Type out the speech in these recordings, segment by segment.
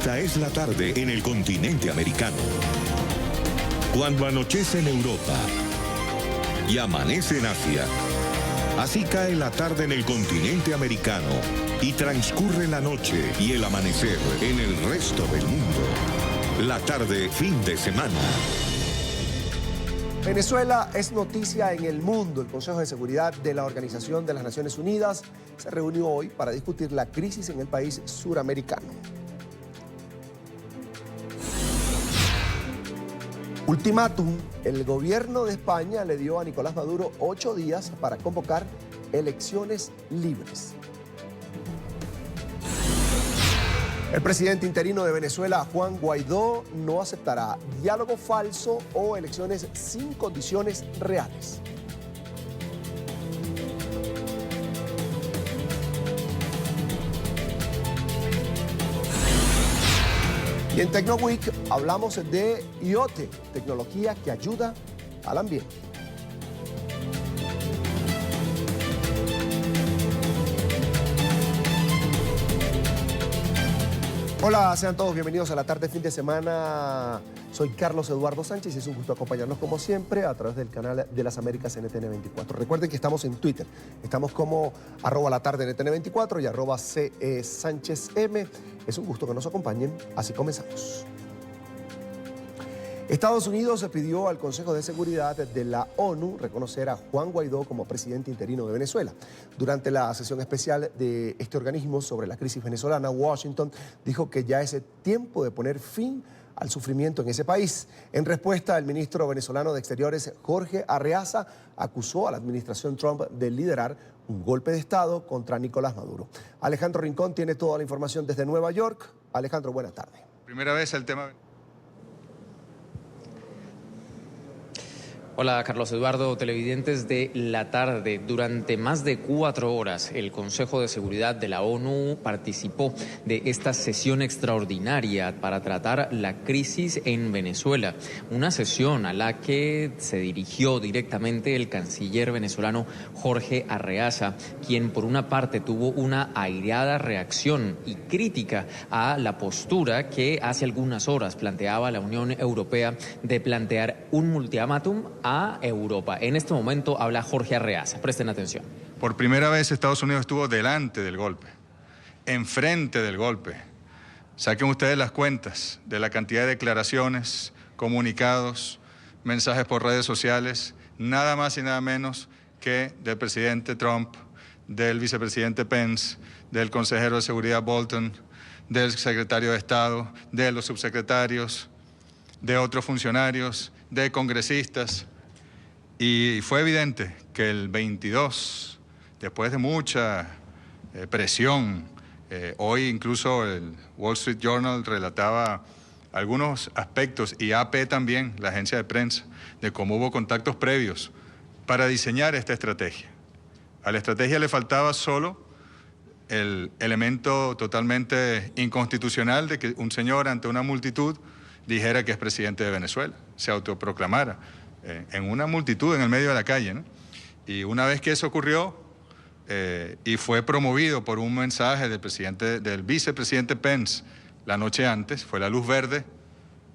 Esta es la tarde en el continente americano. Cuando anochece en Europa y amanece en Asia, así cae la tarde en el continente americano y transcurre la noche y el amanecer en el resto del mundo. La tarde fin de semana. Venezuela es noticia en el mundo. El Consejo de Seguridad de la Organización de las Naciones Unidas se reunió hoy para discutir la crisis en el país suramericano. Ultimátum. El gobierno de España le dio a Nicolás Maduro 8 días para convocar elecciones libres. El presidente interino de Venezuela, Juan Guaidó, no aceptará diálogo falso o elecciones sin condiciones reales. Y en TecnoWeek hablamos de IoT, tecnología que ayuda al ambiente. Hola, sean todos bienvenidos a la tarde fin de semana. Soy Carlos Eduardo Sánchez y es un gusto acompañarnos como siempre a través del canal de las Américas NTN24. Recuerden que estamos en Twitter, estamos como @latardenTN24 y @CESánchezM. Es un gusto que nos acompañen, así comenzamos. Estados Unidos pidió al Consejo de Seguridad de la ONU reconocer a Juan Guaidó como presidente interino de Venezuela. Durante la sesión especial de este organismo sobre la crisis venezolana, Washington dijo que ya es tiempo de poner fin al sufrimiento en ese país. En respuesta, el ministro venezolano de Exteriores, Jorge Arreaza, acusó a la administración Trump de liderar un golpe de Estado contra Nicolás Maduro. Alejandro Rincón tiene toda la información desde Nueva York. Alejandro, buena tarde. Primera vez el tema... Hola Carlos Eduardo, televidentes de la tarde. Durante más de 4 horas el Consejo de Seguridad de la ONU participó de esta sesión extraordinaria para tratar la crisis en Venezuela. Una sesión a la que se dirigió directamente el canciller venezolano Jorge Arreaza, quien por una parte tuvo una airada reacción y crítica a la postura que hace algunas horas planteaba la Unión Europea de plantear un ultimátum a Europa. En este momento habla Jorge Arreaza. Presten atención. Por primera vez Estados Unidos estuvo delante del golpe, enfrente del golpe. Saquen ustedes las cuentas de la cantidad de declaraciones, comunicados, mensajes por redes sociales, nada más y nada menos que del presidente Trump, del vicepresidente Pence, del consejero de seguridad Bolton, del secretario de Estado, de los subsecretarios, de otros funcionarios, de congresistas. Y fue evidente que el 22, después de mucha presión, hoy incluso el Wall Street Journal relataba algunos aspectos, y AP también, la agencia de prensa, de cómo hubo contactos previos para diseñar esta estrategia. A la estrategia le faltaba solo el elemento totalmente inconstitucional de que un señor ante una multitud dijera que es presidente de Venezuela, se autoproclamara en una multitud en el medio de la calle, ¿no? Y una vez que eso ocurrió y fue promovido por un mensaje del vicepresidente Pence la noche antes, fue la luz verde,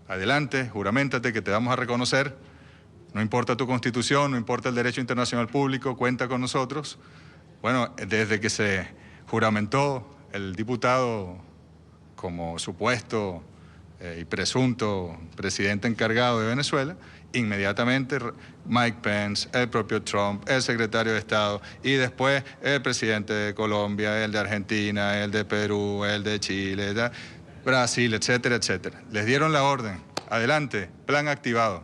adelante, juraméntate que te vamos a reconocer, no importa tu constitución, no importa el derecho internacional público, cuenta con nosotros. Bueno, desde que se juramentó el diputado como supuesto y presunto presidente encargado de Venezuela, inmediatamente Mike Pence, el propio Trump, el secretario de Estado y después el presidente de Colombia, el de Argentina, el de Perú, el de Chile, de Brasil, etcétera, etcétera. Les dieron la orden, adelante, plan activado,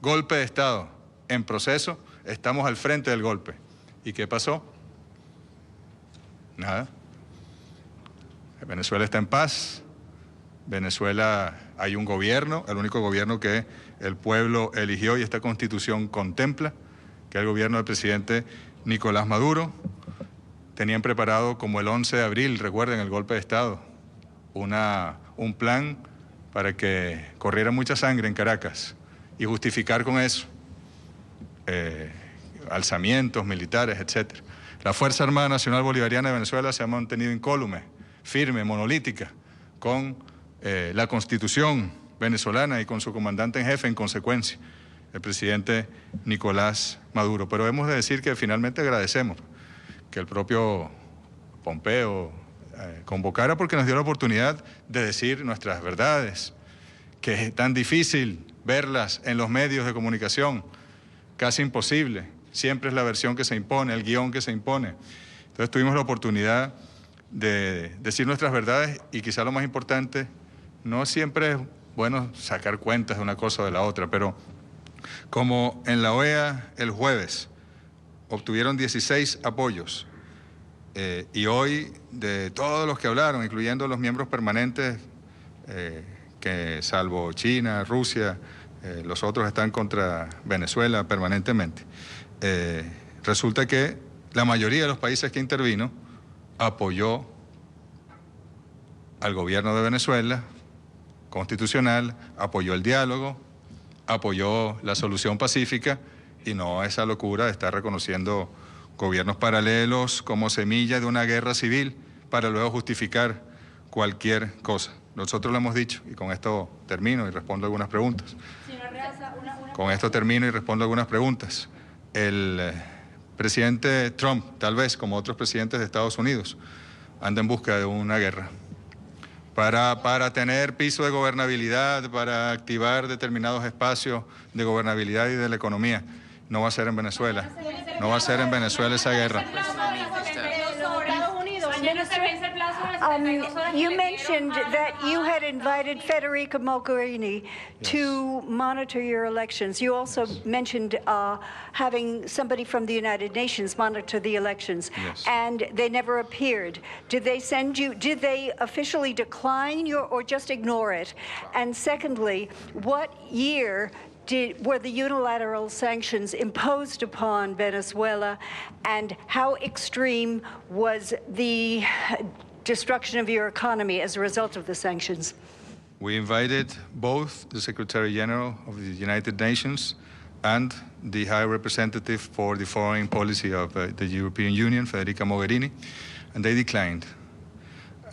golpe de Estado en proceso, estamos al frente del golpe. ¿Y qué pasó? Nada. Venezuela está en paz. Venezuela hay un gobierno, el único gobierno que el pueblo eligió y esta Constitución contempla, que es el gobierno del presidente Nicolás Maduro. Tenían preparado como el 11 de abril, recuerden, el golpe de Estado, un plan para que corriera mucha sangre en Caracas y justificar con eso alzamientos militares, etc. La Fuerza Armada Nacional Bolivariana de Venezuela se ha mantenido incólume, firme, monolítica, con la Constitución venezolana y con su comandante en jefe en consecuencia, el presidente Nicolás Maduro. Pero hemos de decir que finalmente agradecemos que el propio Pompeo convocara, porque nos dio la oportunidad de decir nuestras verdades, que es tan difícil verlas en los medios de comunicación, casi imposible. Siempre es la versión que se impone, el guión que se impone. Entonces tuvimos la oportunidad de decir nuestras verdades y quizá lo más importante, no siempre es bueno sacar cuentas de una cosa o de la otra, pero como en la OEA el jueves obtuvieron 16 apoyos y hoy de todos los que hablaron, incluyendo los miembros permanentes, que salvo China, Rusia, los otros están contra Venezuela permanentemente, resulta que la mayoría de los países que intervino apoyó al gobierno de Venezuela constitucional, apoyó el diálogo, apoyó la solución pacífica y no esa locura de estar reconociendo gobiernos paralelos como semilla de una guerra civil para luego justificar cualquier cosa. Nosotros lo hemos dicho y con esto termino y respondo algunas preguntas. Con esto termino y respondo algunas preguntas. El presidente Trump, tal vez como otros presidentes de Estados Unidos, anda en busca de una guerra para tener piso de gobernabilidad, para activar determinados espacios de gobernabilidad y de la economía. No va a ser en Venezuela. No va a ser en Venezuela esa guerra. You mentioned that you had invited Federica Mogherini to monitor your elections. You also mentioned having somebody from the United Nations monitor the elections, and they never appeared. Did they send you? Did they officially decline your, or just ignore it? And secondly, what year were the unilateral sanctions imposed upon Venezuela, and how extreme was the destruction of your economy as a result of the sanctions? We invited both the Secretary General of the United Nations and the High Representative for the Foreign Policy of the European Union, Federica Mogherini, and they declined.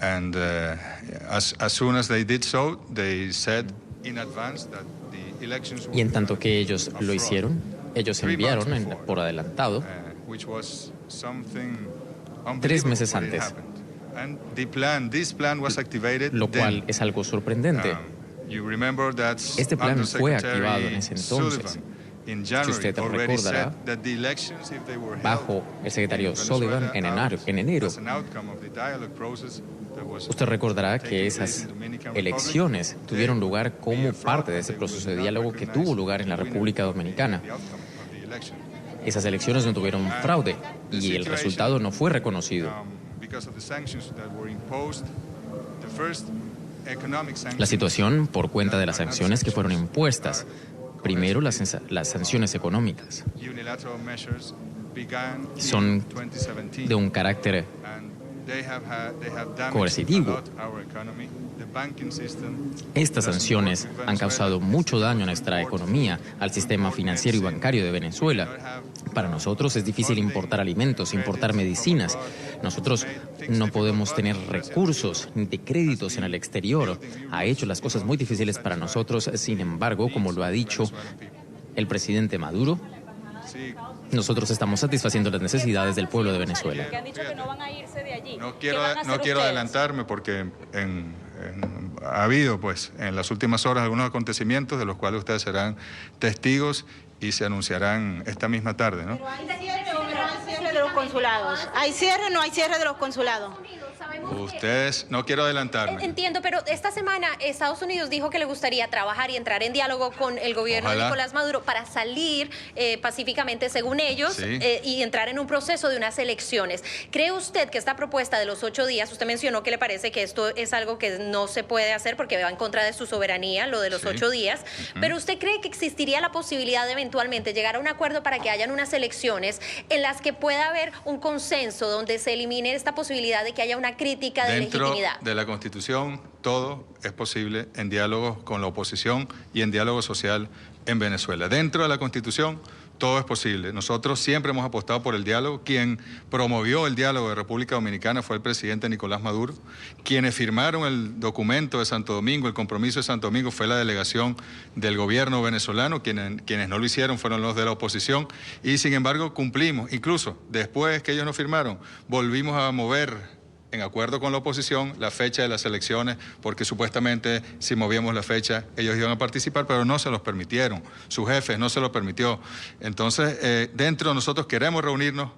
And as soon as they did so, they said in advance that the elections Y en tanto que ellos lo hicieron, ellos enviaron por adelantado, which was something 3 meses antes, and this plan was activated lo cual es algo sorprendente. Este plan fue activado en ese entonces. Si usted recordará, bajo el secretario Sullivan en enero, usted recordará que esas elecciones tuvieron lugar como parte de ese proceso de diálogo que tuvo lugar en la República Dominicana. Esas elecciones no tuvieron fraude y el resultado no fue reconocido. La situación por cuenta de las sanciones que fueron impuestas. Primero, las sanciones económicas son de un carácter coercitivo. Estas sanciones han causado mucho daño a nuestra economía, al sistema financiero y bancario de Venezuela. Para nosotros es difícil importar alimentos, importar medicinas. Nosotros no podemos tener recursos ni de créditos en el exterior. Ha hecho las cosas muy difíciles para nosotros. Sin embargo, como lo ha dicho el presidente Maduro, nosotros estamos satisfaciendo las necesidades del pueblo de Venezuela. Que han dicho que no van a irse de allí. No quiero adelantarme porque ha habido pues en las últimas horas algunos acontecimientos de los cuales ustedes serán testigos y se anunciarán esta misma tarde, ¿no? Pero ¿hay cierre o no hay cierre de los consulados? ¿Hay cierre o no hay cierre de los consulados? Ustedes, no quiero adelantarme. Entiendo, pero esta semana Estados Unidos dijo que le gustaría trabajar y entrar en diálogo con el gobierno de Nicolás Maduro para salir pacíficamente, según ellos, y entrar en un proceso de unas elecciones. ¿Cree usted que esta propuesta de los 8 días, usted mencionó que le parece que esto es algo que no se puede hacer porque va en contra de su soberanía, lo de los 8 días, pero usted cree que existiría la posibilidad de eventualmente llegar a un acuerdo para que hayan unas elecciones en las que pueda haber un consenso donde se elimine esta posibilidad de que haya una crítica de legitimidad? Dentro de la Constitución, todo es posible en diálogo con la oposición y en diálogo social en Venezuela. Dentro de la Constitución, todo es posible. Nosotros siempre hemos apostado por el diálogo. Quien promovió el diálogo de República Dominicana fue el presidente Nicolás Maduro. Quienes firmaron el documento de Santo Domingo, el compromiso de Santo Domingo, fue la delegación del gobierno venezolano. Quienes no lo hicieron fueron los de la oposición. Y sin embargo cumplimos. Incluso después que ellos no firmaron, volvimos a mover, en acuerdo con la oposición, la fecha de las elecciones, porque supuestamente si movíamos la fecha ellos iban a participar, pero no se los permitieron, sus jefes no se lo permitió. Entonces, dentro de nosotros queremos reunirnos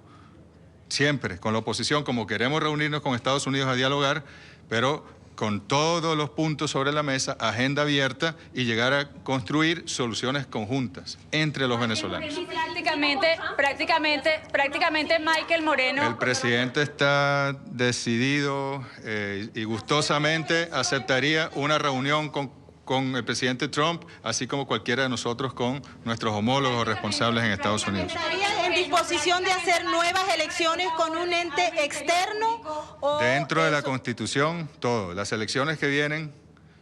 siempre con la oposición, como queremos reunirnos con Estados Unidos a dialogar, pero con todos los puntos sobre la mesa, agenda abierta y llegar a construir soluciones conjuntas entre los venezolanos. Prácticamente Michael Moreno. El presidente está decidido y gustosamente aceptaría una reunión con el presidente Trump, así como cualquiera de nosotros con nuestros homólogos responsables en Estados Unidos. ¿Estaría en disposición de hacer nuevas elecciones con un ente externo? Dentro de la Constitución, todo. Las elecciones que vienen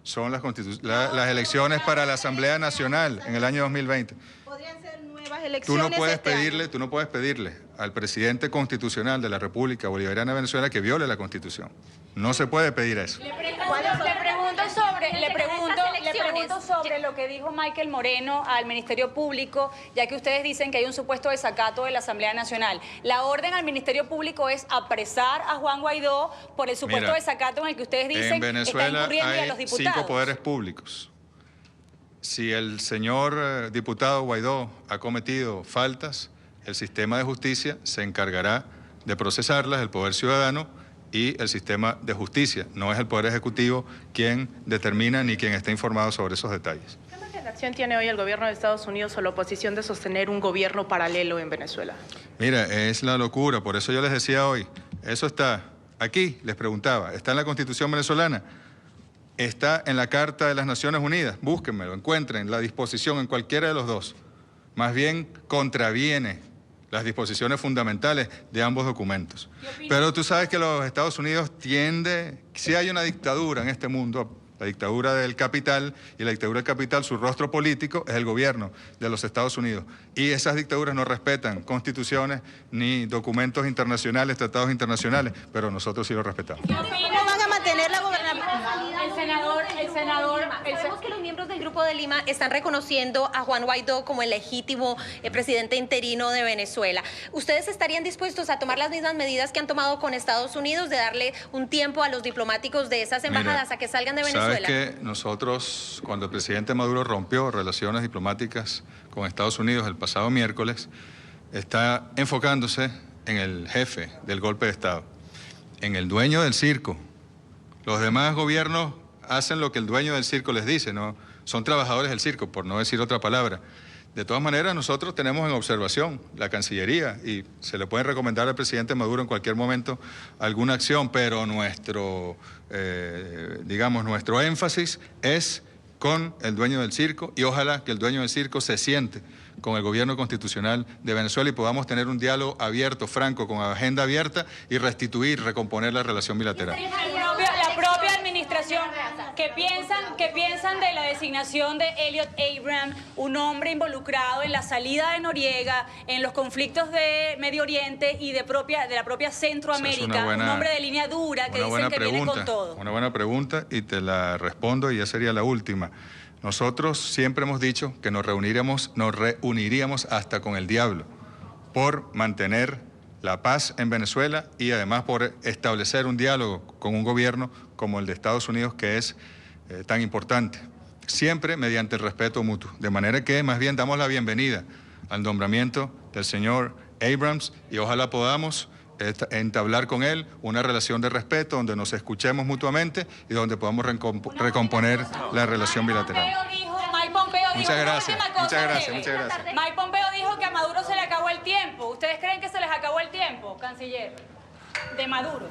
son las elecciones para la Asamblea Nacional en el año 2020. ¿Podrían ser nuevas elecciones? Tú no puedes pedirle al presidente constitucional de la República Bolivariana de Venezuela que viole la Constitución. No se puede pedir eso. Le pregunto sobre lo que dijo Michael Moreno al Ministerio Público, ya que ustedes dicen que hay un supuesto desacato de la Asamblea Nacional. La orden al Ministerio Público es apresar a Juan Guaidó por el supuesto desacato en el que ustedes dicen en Venezuela está incurriendo y a los diputados. 5 poderes públicos. Si el señor diputado Guaidó ha cometido faltas, el sistema de justicia se encargará de procesarlas, el Poder Ciudadano y el sistema de justicia. No es el Poder Ejecutivo quien determina ni quien está informado sobre esos detalles. ¿Qué margen de acción tiene hoy el gobierno de Estados Unidos o la oposición de sostener un gobierno paralelo en Venezuela? Mira, es la locura, por eso yo les decía hoy, eso está aquí, les preguntaba, está en la Constitución venezolana, está en la Carta de las Naciones Unidas, búsquenmelo, encuentren la disposición en cualquiera de los dos. Más bien contraviene las disposiciones fundamentales de ambos documentos. Pero tú sabes que los Estados Unidos si hay una dictadura en este mundo, la dictadura del capital, y la dictadura del capital, su rostro político es el gobierno de los Estados Unidos. Y esas dictaduras no respetan constituciones ni documentos internacionales, tratados internacionales, pero nosotros sí los respetamos. ¿Cómo van a mantener la gobernabilidad? Sabemos que los miembros del Grupo de Lima están reconociendo a Juan Guaidó como el legítimo presidente interino de Venezuela. ¿Ustedes estarían dispuestos a tomar las mismas medidas que han tomado con Estados Unidos, de darle un tiempo a los diplomáticos de esas embajadas a que salgan de Venezuela? Sabes que nosotros, cuando el presidente Maduro rompió relaciones diplomáticas con Estados Unidos el pasado miércoles, está enfocándose en el jefe del golpe de Estado, en el dueño del circo. Los demás gobiernos hacen lo que el dueño del circo les dice, ¿no? Son trabajadores del circo, por no decir otra palabra. De todas maneras, nosotros tenemos en observación la Cancillería y se le puede recomendar al presidente Maduro en cualquier momento alguna acción, pero nuestro énfasis es con el dueño del circo y ojalá que el dueño del circo se siente con el gobierno constitucional de Venezuela y podamos tener un diálogo abierto, franco, con agenda abierta y recomponer la relación bilateral. La propia administración, ¿qué piensan de la designación de Elliot Abrams, un hombre involucrado en la salida de Noriega, en los conflictos de Medio Oriente y de la propia Centroamérica, un hombre de línea dura que dicen que viene con todo? Una buena pregunta y te la respondo y ya sería la última. Nosotros siempre hemos dicho que nos reuniríamos hasta con el diablo por mantener la paz en Venezuela y además por establecer un diálogo con un gobierno como el de Estados Unidos, que es tan importante, siempre mediante el respeto mutuo. De manera que más bien damos la bienvenida al nombramiento del señor Abrams y ojalá podamos entablar con él una relación de respeto donde nos escuchemos mutuamente y donde podamos recomponer la relación bilateral. Muchas gracias. Mike Pompeo dijo que a Maduro se le acabó el tiempo. ¿Ustedes creen que se les acabó el tiempo, canciller, de Maduro?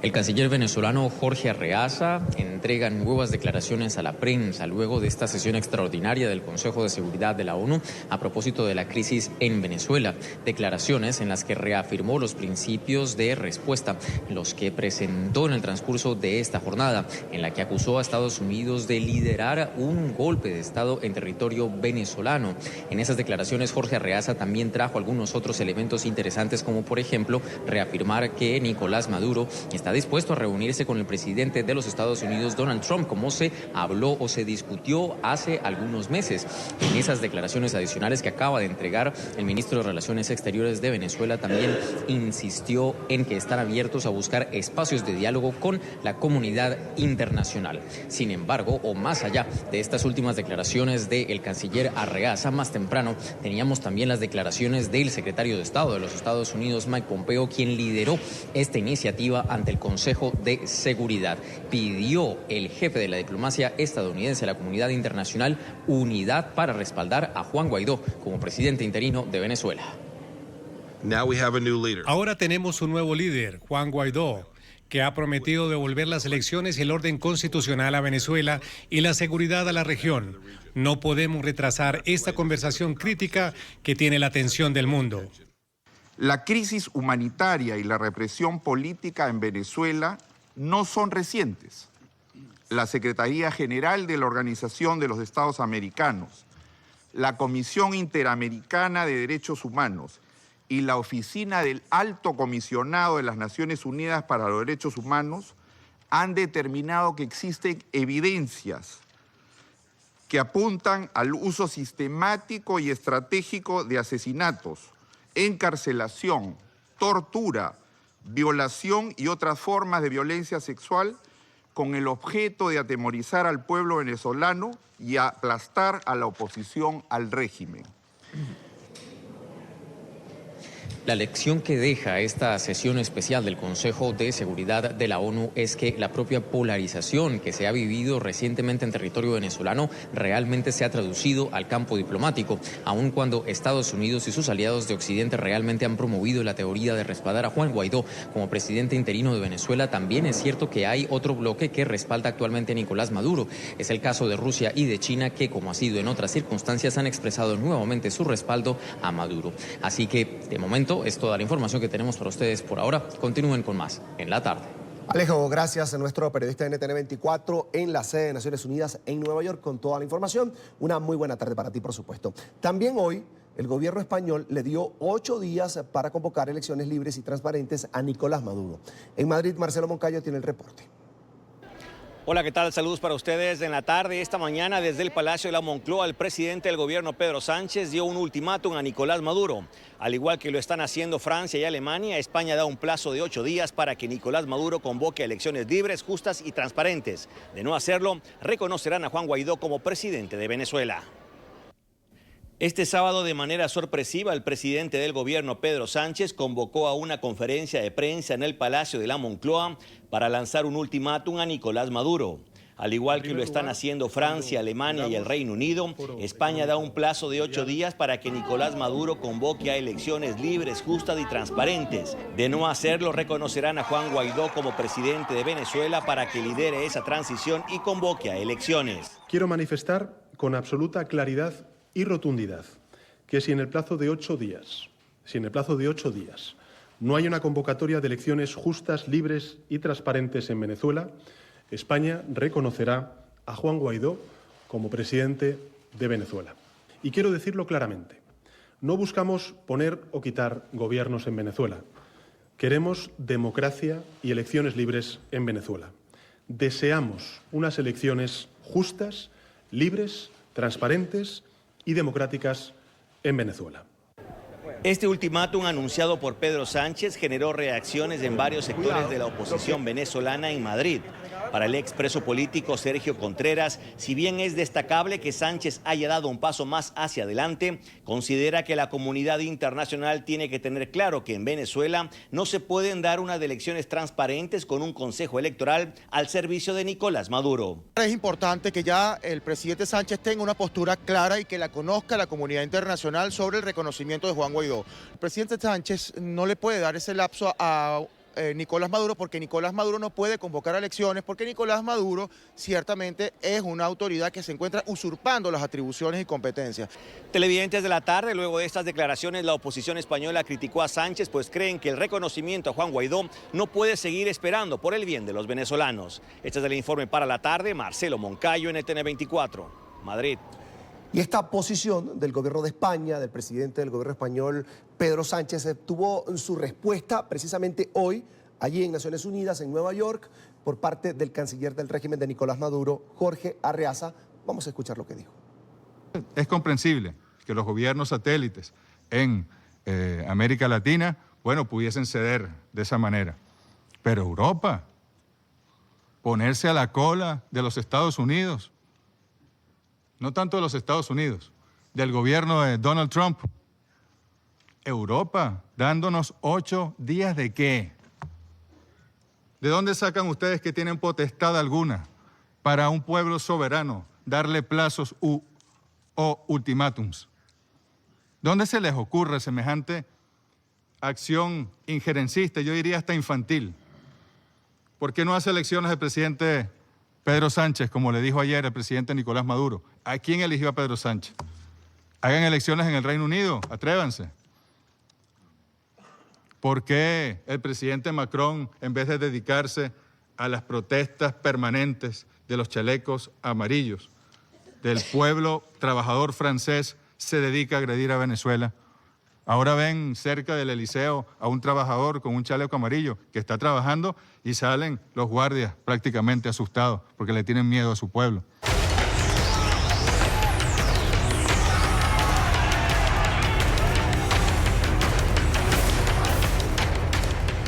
El canciller venezolano Jorge Arreaza entrega nuevas declaraciones a la prensa luego de esta sesión extraordinaria del Consejo de Seguridad de la ONU a propósito de la crisis en Venezuela. Declaraciones en las que reafirmó los principios de respuesta, los que presentó en el transcurso de esta jornada, en la que acusó a Estados Unidos de liderar un golpe de Estado en territorio venezolano. En esas declaraciones, Jorge Arreaza también trajo algunos otros elementos interesantes, como por ejemplo reafirmar que Nicolás Maduro está dispuesto a reunirse con el presidente de los Estados Unidos, Donald Trump, como se habló o se discutió hace algunos meses. En esas declaraciones adicionales que acaba de entregar, el ministro de Relaciones Exteriores de Venezuela también insistió en que están abiertos a buscar espacios de diálogo con la comunidad internacional. Sin embargo, o más allá de estas últimas declaraciones del canciller Arreaza, más temprano teníamos también las declaraciones del secretario de Estado de los Estados Unidos, Mike Pompeo, quien lideró esta iniciativa ante el Consejo de Seguridad. Pidió el jefe de la diplomacia estadounidense a la comunidad internacional unidad para respaldar a Juan Guaidó como presidente interino de Venezuela. Ahora tenemos un nuevo líder, Juan Guaidó, que ha prometido devolver las elecciones y el orden constitucional a Venezuela y la seguridad a la región. No podemos retrasar esta conversación crítica que tiene la atención del mundo. La crisis humanitaria y la represión política en Venezuela no son recientes. La Secretaría General de la Organización de los Estados Americanos, la Comisión Interamericana de Derechos Humanos y la Oficina del Alto Comisionado de las Naciones Unidas para los Derechos Humanos han determinado que existen evidencias que apuntan al uso sistemático y estratégico de asesinatos, encarcelación, tortura, violación y otras formas de violencia sexual con el objeto de atemorizar al pueblo venezolano y aplastar a la oposición al régimen. La lección que deja esta sesión especial del Consejo de Seguridad de la ONU es que la propia polarización que se ha vivido recientemente en territorio venezolano realmente se ha traducido al campo diplomático, aun cuando Estados Unidos y sus aliados de Occidente realmente han promovido la teoría de respaldar a Juan Guaidó como presidente interino de Venezuela. También es cierto que hay otro bloque que respalda actualmente a Nicolás Maduro. Es el caso de Rusia y de China, que, como ha sido en otras circunstancias, han expresado nuevamente su respaldo a Maduro. Así que, de momento, es toda la información que tenemos para ustedes por ahora. Continúen con más en la tarde. Alejo, gracias a nuestro periodista de NTN 24 en la sede de Naciones Unidas en Nueva York con toda la información. Una muy buena tarde para ti, por supuesto. También hoy el gobierno español le dio 8 días para convocar elecciones libres y transparentes a Nicolás Maduro. En Madrid, Marcelo Moncayo tiene el reporte. Hola, ¿qué tal? Saludos para ustedes. En la tarde, esta mañana, desde el Palacio de la Moncloa, el presidente del gobierno, Pedro Sánchez, dio un ultimátum a Nicolás Maduro. Al igual que lo están haciendo Francia y Alemania, España da un plazo de 8 días para que Nicolás Maduro convoque elecciones libres, justas y transparentes. De no hacerlo, reconocerán a Juan Guaidó como presidente de Venezuela. Este sábado, de manera sorpresiva, el presidente del gobierno, Pedro Sánchez, convocó a una conferencia de prensa en el Palacio de la Moncloa para lanzar un ultimátum a Nicolás Maduro. Al igual que lo están haciendo Francia, Alemania y el Reino Unido, España da un plazo de 8 días para que Nicolás Maduro convoque a elecciones libres, justas y transparentes. De no hacerlo, reconocerán a Juan Guaidó como presidente de Venezuela para que lidere esa transición y convoque a elecciones. Quiero manifestar con absoluta claridad y rotundidad que si en el plazo de 8 días, no hay una convocatoria de elecciones justas, libres y transparentes en Venezuela, España reconocerá a Juan Guaidó como presidente de Venezuela. Y quiero decirlo claramente, no buscamos poner o quitar gobiernos en Venezuela. Queremos democracia y elecciones libres en Venezuela. Deseamos unas elecciones justas, libres, transparentes y democráticas en Venezuela. Este ultimátum anunciado por Pedro Sánchez generó reacciones en varios sectores de la oposición venezolana en Madrid. Para el expreso político Sergio Contreras, si bien es destacable que Sánchez haya dado un paso más hacia adelante, considera que la comunidad internacional tiene que tener claro que en Venezuela no se pueden dar unas elecciones transparentes con un consejo electoral al servicio de Nicolás Maduro. Es importante que ya el presidente Sánchez tenga una postura clara y que la conozca la comunidad internacional sobre el reconocimiento de Juan Guaidó. El presidente Sánchez no le puede dar ese lapso a Nicolás Maduro, porque Nicolás Maduro no puede convocar elecciones, porque Nicolás Maduro ciertamente es una autoridad que se encuentra usurpando las atribuciones y competencias. Televidentes de la tarde, luego de estas declaraciones, la oposición española criticó a Sánchez, pues creen que el reconocimiento a Juan Guaidó no puede seguir esperando por el bien de los venezolanos. Este es el informe para la tarde, Marcelo Moncayo, NTN 24, Madrid. Y esta posición del gobierno de España, del presidente del gobierno español, Pedro Sánchez, tuvo su respuesta precisamente hoy, allí en Naciones Unidas, en Nueva York, por parte del canciller del régimen de Nicolás Maduro, Jorge Arreaza. Vamos a escuchar lo que dijo. Es comprensible que los gobiernos satélites en América Latina, bueno, pudiesen ceder de esa manera. Pero Europa, ponerse a la cola de los Estados Unidos, no tanto de los Estados Unidos, del gobierno de Donald Trump. Europa, dándonos 8 días de qué. ¿De dónde sacan ustedes que tienen potestad alguna para un pueblo soberano darle plazos o ultimátums? ¿Dónde se les ocurre semejante acción injerencista, yo diría hasta infantil? ¿Por qué no hace elecciones el presidente Pedro Sánchez, como le dijo ayer el presidente Nicolás Maduro? ¿A quién eligió a Pedro Sánchez? Hagan elecciones en el Reino Unido, atrévanse. ¿Por qué el presidente Macron, en vez de dedicarse a las protestas permanentes de los chalecos amarillos, del pueblo trabajador francés, se dedica a agredir a Venezuela? Ahora ven cerca del Eliseo a un trabajador con un chaleco amarillo que está trabajando y salen los guardias prácticamente asustados porque le tienen miedo a su pueblo.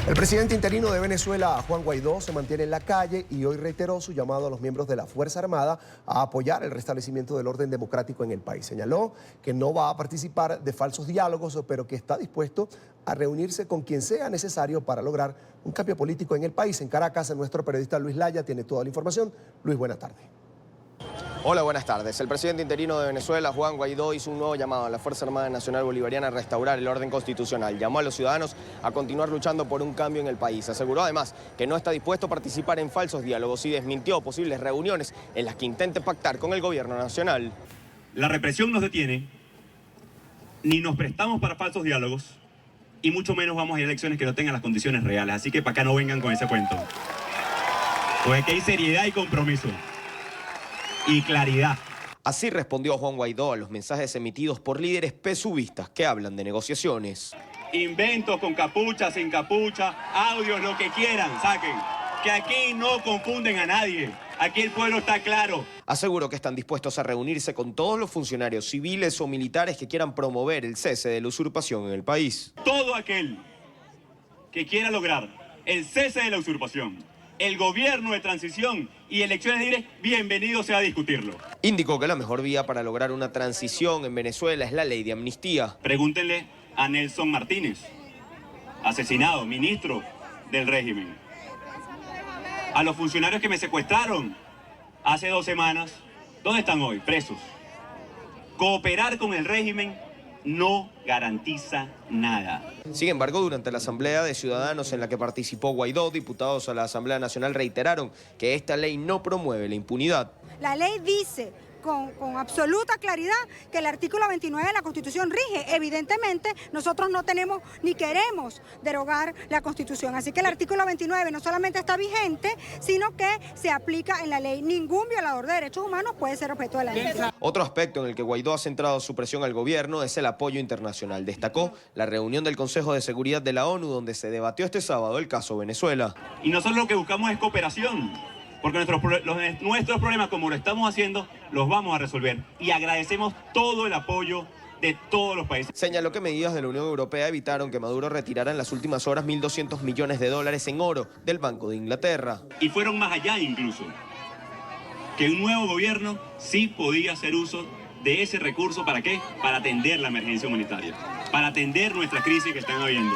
El presidente interino de Venezuela, Juan Guaidó, se mantiene en la calle y hoy reiteró su llamado a los miembros de la Fuerza Armada a apoyar el restablecimiento del orden democrático en el país. Señaló que no va a participar de falsos diálogos, pero que está dispuesto a reunirse con quien sea necesario para lograr un cambio político en el país. En Caracas, nuestro periodista Luis Laya tiene toda la información. Luis, buenas tardes. Hola, buenas tardes. El presidente interino de Venezuela, Juan Guaidó, hizo un nuevo llamado a la Fuerza Armada Nacional Bolivariana a restaurar el orden constitucional. Llamó a los ciudadanos a continuar luchando por un cambio en el país. Aseguró además que no está dispuesto a participar en falsos diálogos y desmintió posibles reuniones en las que intente pactar con el gobierno nacional. La represión nos detiene, ni nos prestamos para falsos diálogos y mucho menos vamos a ir a elecciones que no tengan las condiciones reales. Así que para acá no vengan con ese cuento. Pues que hay seriedad y compromiso. Y claridad. Así respondió Juan Guaidó a los mensajes emitidos por líderes PSUVistas que hablan de negociaciones. Inventos con capucha, sin capucha, audios, lo que quieran, saquen. Que aquí no confunden a nadie. Aquí el pueblo está claro. Aseguró que están dispuestos a reunirse con todos los funcionarios civiles o militares que quieran promover el cese de la usurpación en el país. Todo aquel que quiera lograr el cese de la usurpación, el gobierno de transición y elecciones libres, bienvenido sea a discutirlo. Indicó que la mejor vía para lograr una transición en Venezuela es la ley de amnistía. Pregúntenle a Nelson Martínez, asesinado, ministro del régimen. A los funcionarios que me secuestraron hace 2 semanas, ¿dónde están hoy? Presos. Cooperar con el régimen no garantiza nada. Sin embargo, durante la Asamblea de Ciudadanos en la que participó Guaidó, diputados a la Asamblea Nacional reiteraron que esta ley no promueve la impunidad. La ley dice con absoluta claridad que el artículo 29 de la Constitución rige. Evidentemente, nosotros no tenemos ni queremos derogar la Constitución. Así que el artículo 29 no solamente está vigente, sino que se aplica en la ley. Ningún violador de derechos humanos puede ser objeto de la ley. Otro aspecto en el que Guaidó ha centrado su presión al gobierno es el apoyo internacional. Destacó la reunión del Consejo de Seguridad de la ONU, donde se debatió este sábado el caso Venezuela. Y nosotros lo que buscamos es cooperación. Porque nuestros problemas, como lo estamos haciendo, los vamos a resolver. Y agradecemos todo el apoyo de todos los países. Señaló que medidas de la Unión Europea evitaron que Maduro retirara en las últimas horas $1.200 millones en oro del Banco de Inglaterra. Y fueron más allá incluso. Que un nuevo gobierno sí podía hacer uso de ese recurso. ¿Para qué? Para atender la emergencia humanitaria. Para atender nuestra crisis que están habiendo.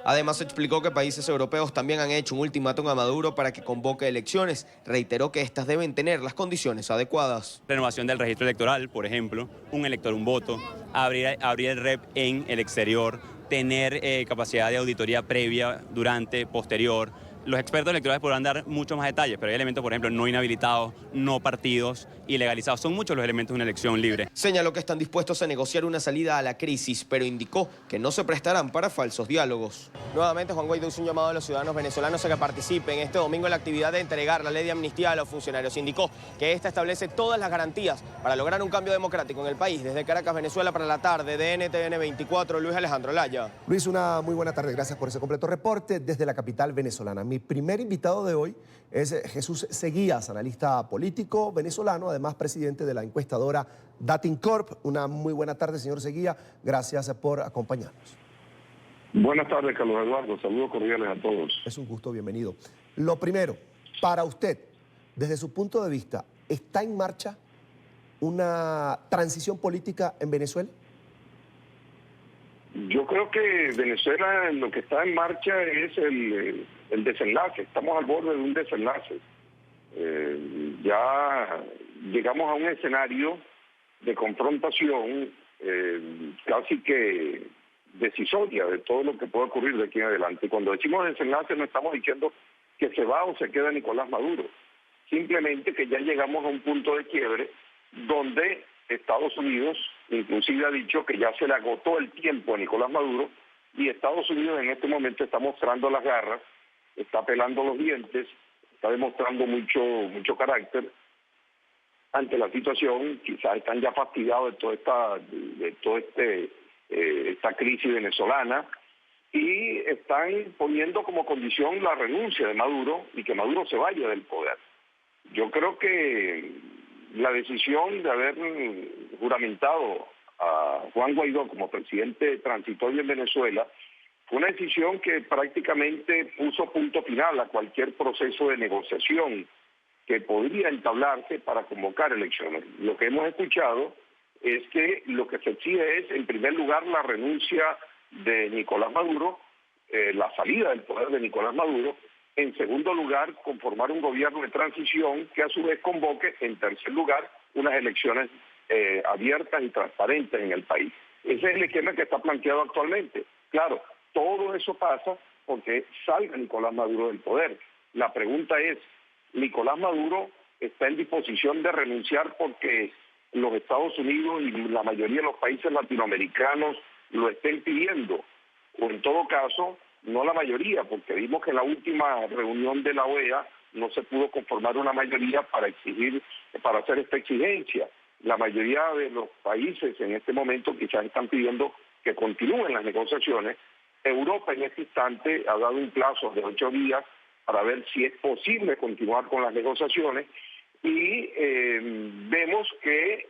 Además, explicó que países europeos también han hecho un ultimátum a Maduro para que convoque elecciones. Reiteró que estas deben tener las condiciones adecuadas. Renovación del registro electoral, por ejemplo, un elector, un voto, abrir el rep en el exterior, tener capacidad de auditoría previa, durante, posterior. Los expertos electorales podrán dar muchos más detalles, pero hay elementos, por ejemplo, no inhabilitados, no partidos, ilegalizados. Son muchos los elementos de una elección libre. Señaló que están dispuestos a negociar una salida a la crisis, pero indicó que no se prestarán para falsos diálogos. Nuevamente, Juan Guaidó hizo un llamado a los ciudadanos venezolanos a que participen este domingo en la actividad de entregar la ley de amnistía a los funcionarios. Indicó que esta establece todas las garantías para lograr un cambio democrático en el país. Desde Caracas, Venezuela, para la tarde de NTN 24, Luis Alejandro Laya. Luis, una muy buena tarde. Gracias por ese completo reporte desde la capital venezolana. Mi primer invitado de hoy es Jesús Seguías, analista político venezolano, además presidente de la encuestadora Datincorp. Una muy buena tarde, señor Seguías. Gracias por acompañarnos. Buenas tardes, Carlos Eduardo. Saludos cordiales a todos. Es un gusto, bienvenido. Lo primero, para usted, desde su punto de vista, ¿está en marcha una transición política en Venezuela? Yo creo que Venezuela lo que está en marcha es el desenlace. Estamos al borde de un desenlace. Ya llegamos a un escenario de confrontación casi que decisoria de todo lo que puede ocurrir de aquí en adelante. Y cuando decimos desenlace no estamos diciendo que se va o se queda Nicolás Maduro. Simplemente que ya llegamos a un punto de quiebre donde Estados Unidos inclusive ha dicho que ya se le agotó el tiempo a Nicolás Maduro y Estados Unidos en este momento está mostrando las garras, está pelando los dientes, está demostrando mucho carácter ante la situación. Quizás están ya fastidiados de toda esta crisis venezolana y están poniendo como condición la renuncia de Maduro y que Maduro se vaya del poder. Yo creo que la decisión de haber juramentado a Juan Guaidó como presidente transitorio en Venezuela fue una decisión que prácticamente puso punto final a cualquier proceso de negociación que podría entablarse para convocar elecciones. Lo que hemos escuchado es que lo que se exige es, en primer lugar, la renuncia de Nicolás Maduro, la salida del poder de Nicolás Maduro. En segundo lugar, conformar un gobierno de transición que a su vez convoque, en tercer lugar, unas elecciones abiertas y transparentes en el país. Ese es el esquema que está planteado actualmente. Claro, todo eso pasa porque salga Nicolás Maduro del poder. La pregunta es, ¿Nicolás Maduro está en disposición de renunciar porque los Estados Unidos y la mayoría de los países latinoamericanos lo estén pidiendo? O en todo caso, no la mayoría, porque vimos que en la última reunión de la OEA no se pudo conformar una mayoría para hacer esta exigencia. La mayoría de los países en este momento quizás están pidiendo que continúen las negociaciones. Europa en este instante ha dado un plazo de 8 días para ver si es posible continuar con las negociaciones y vemos que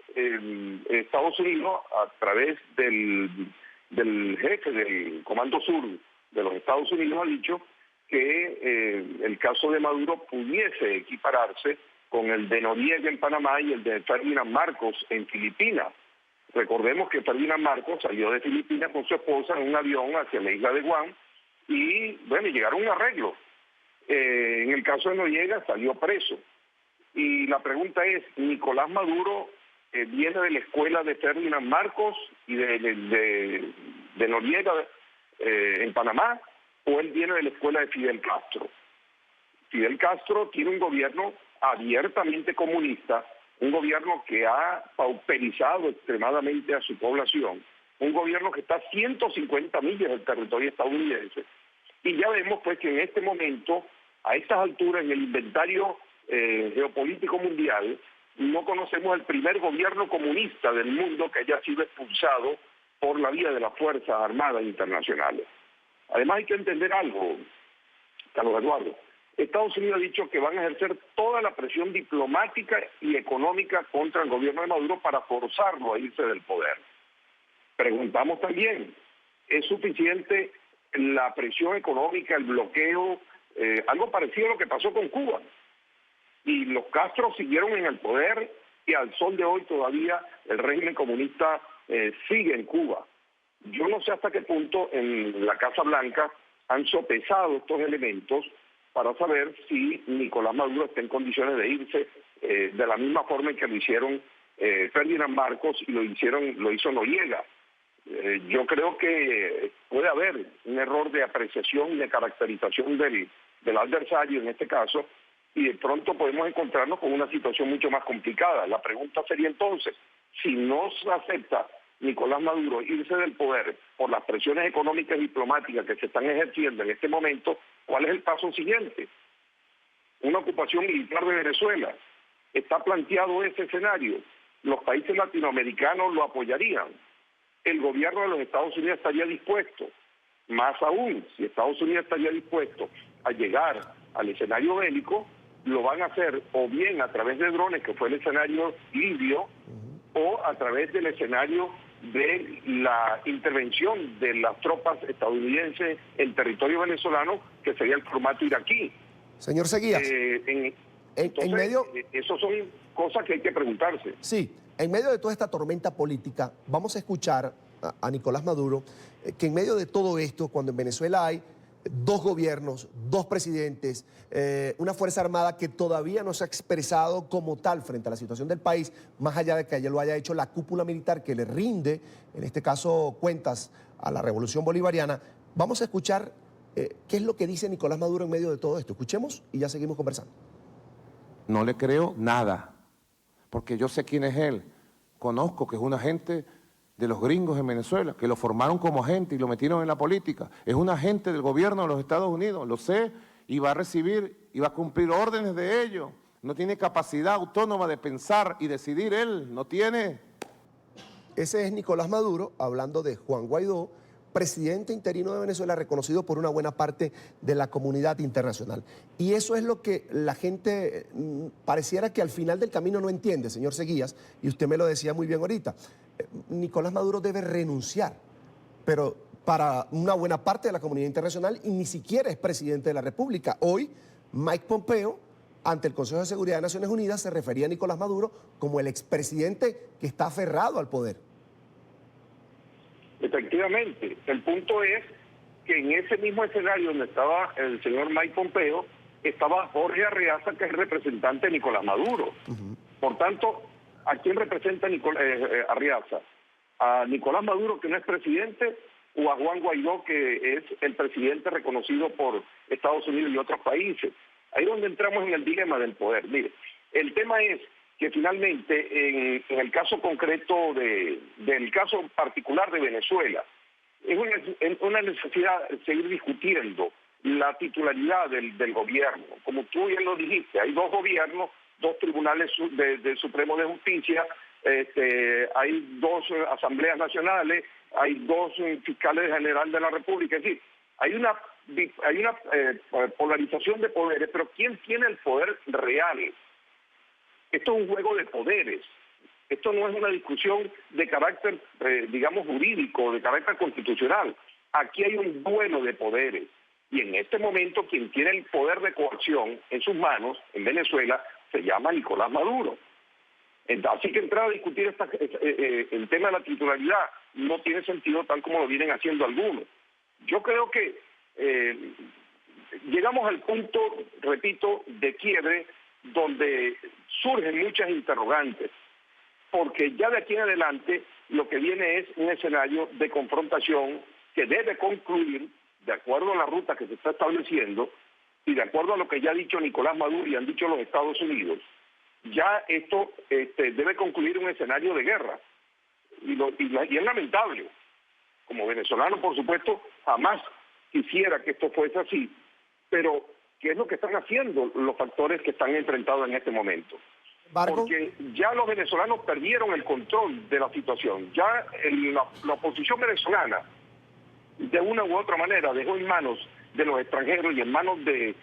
Estados Unidos, a través del jefe del Comando Sur de los Estados Unidos, ha dicho que el caso de Maduro pudiese equipararse con el de Noriega en Panamá y el de Ferdinand Marcos en Filipinas. Recordemos que Ferdinand Marcos salió de Filipinas con su esposa en un avión hacia la isla de Guam y, bueno, llegaron a un arreglo. En el caso de Noriega salió preso. Y la pregunta es, ¿Nicolás Maduro viene de la escuela de Ferdinand Marcos y de Noriega en Panamá, o él viene de la escuela de Fidel Castro? Fidel Castro tiene un gobierno abiertamente comunista, un gobierno que ha pauperizado extremadamente a su población, un gobierno que está a 150 millas del territorio estadounidense. Y ya vemos pues que en este momento, a estas alturas en el inventario geopolítico mundial, no conocemos el primer gobierno comunista del mundo que haya sido expulsado por la vía de las Fuerzas Armadas Internacionales. Además hay que entender algo, Carlos Eduardo. Estados Unidos ha dicho que van a ejercer toda la presión diplomática y económica contra el gobierno de Maduro para forzarlo a irse del poder. Preguntamos también, ¿es suficiente la presión económica, el bloqueo, algo parecido a lo que pasó con Cuba? Y los Castro siguieron en el poder y al sol de hoy todavía el régimen comunista sigue en Cuba. Yo no sé hasta qué punto en la Casa Blanca han sopesado estos elementos para saber si Nicolás Maduro está en condiciones de irse de la misma forma en que lo hicieron Ferdinand Marcos y lo hizo Noriega. Yo creo que puede haber un error de apreciación y de caracterización del adversario en este caso, y de pronto podemos encontrarnos con una situación mucho más complicada. La pregunta sería entonces, si no se acepta Nicolás Maduro irse del poder por las presiones económicas y diplomáticas que se están ejerciendo en este momento, ¿cuál es el paso siguiente? Una ocupación militar de Venezuela. ¿Está planteado ese escenario? ¿Los países latinoamericanos lo apoyarían? ¿El gobierno de los Estados Unidos estaría dispuesto? Más aún, si Estados Unidos estaría dispuesto a llegar al escenario bélico, lo van a hacer o bien a través de drones, que fue el escenario libio, o a través del escenario de la intervención de las tropas estadounidenses en territorio venezolano, que sería el formato iraquí. Señor Seguías, en medio... Esas son cosas que hay que preguntarse. Sí, en medio de toda esta tormenta política, vamos a escuchar a Nicolás Maduro, que en medio de todo esto, cuando en Venezuela hay dos gobiernos, dos presidentes, una Fuerza Armada que todavía no se ha expresado como tal frente a la situación del país, más allá de que ayer lo haya hecho la cúpula militar que le rinde, en este caso, cuentas a la Revolución Bolivariana. Vamos a escuchar qué es lo que dice Nicolás Maduro en medio de todo esto. Escuchemos y ya seguimos conversando. No le creo nada, porque yo sé quién es él. Conozco que es un agente de los gringos en Venezuela, que lo formaron como agente y lo metieron en la política. Es un agente del gobierno de los Estados Unidos, lo sé, y va a recibir, y va a cumplir órdenes de ellos. No tiene capacidad autónoma de pensar y decidir él, no tiene. Ese es Nicolás Maduro, hablando de Juan Guaidó, presidente interino de Venezuela, reconocido por una buena parte de la comunidad internacional. Y eso es lo que la gente pareciera que al final del camino no entiende, señor Seguías, y usted me lo decía muy bien ahorita. Nicolás Maduro debe renunciar, pero para una buena parte de la comunidad internacional, y ni siquiera es presidente de la República. Hoy, Mike Pompeo, ante el Consejo de Seguridad de Naciones Unidas, se refería a Nicolás Maduro como el expresidente que está aferrado al poder. Efectivamente, el punto es que en ese mismo escenario donde estaba el señor Mike Pompeo, estaba Jorge Arreaza, que es representante de Nicolás Maduro. Por tanto, ¿a quién representa Arreaza? ¿A Nicolás Maduro, que no es presidente, o a Juan Guaidó, que es el presidente reconocido por Estados Unidos y otros países? Ahí es donde entramos en el dilema del poder. Mire, el tema es que finalmente, en el caso concreto del caso particular de Venezuela, es una necesidad seguir discutiendo la titularidad del gobierno. Como tú bien lo dijiste, hay dos gobiernos, dos tribunales del Supremo de Justicia, hay dos asambleas nacionales, hay dos fiscales generales de la República. Es decir, hay una polarización de poderes, pero ¿quién tiene el poder real? Esto es un juego de poderes. Esto no es una discusión de carácter, digamos, jurídico, de carácter constitucional. Aquí hay un duelo de poderes. Y en este momento quien tiene el poder de coacción en sus manos, en Venezuela, se llama Nicolás Maduro. Así que entrar a discutir el tema de la titularidad no tiene sentido tal como lo vienen haciendo algunos. Yo creo que llegamos al punto, repito, de quiebre, donde surgen muchas interrogantes, porque ya de aquí en adelante lo que viene es un escenario de confrontación que debe concluir, de acuerdo a la ruta que se está estableciendo y de acuerdo a lo que ya ha dicho Nicolás Maduro y han dicho los Estados Unidos, ya esto debe concluir un escenario de guerra. Y es lamentable. Como venezolano, por supuesto, jamás quisiera que esto fuese así, pero ¿qué es lo que están haciendo los factores que están enfrentados en este momento? Porque ya los venezolanos perdieron el control de la situación. Ya la oposición venezolana, de una u otra manera, dejó en manos de los extranjeros y en manos de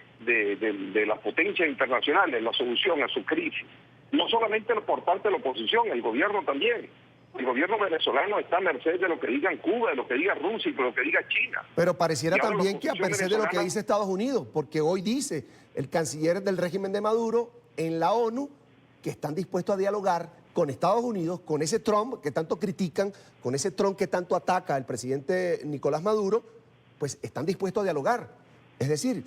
las potencias internacionales la solución a su crisis. No solamente por parte de la oposición, el gobierno también. El gobierno venezolano está a merced de lo que digan Cuba, de lo que diga Rusia y de lo que diga China. Pero pareciera también que a merced de lo que dice Estados Unidos, porque hoy dice el canciller del régimen de Maduro en la ONU que están dispuestos a dialogar con Estados Unidos, con ese Trump que tanto critican, con ese Trump que tanto ataca al presidente Nicolás Maduro, pues están dispuestos a dialogar. Es decir,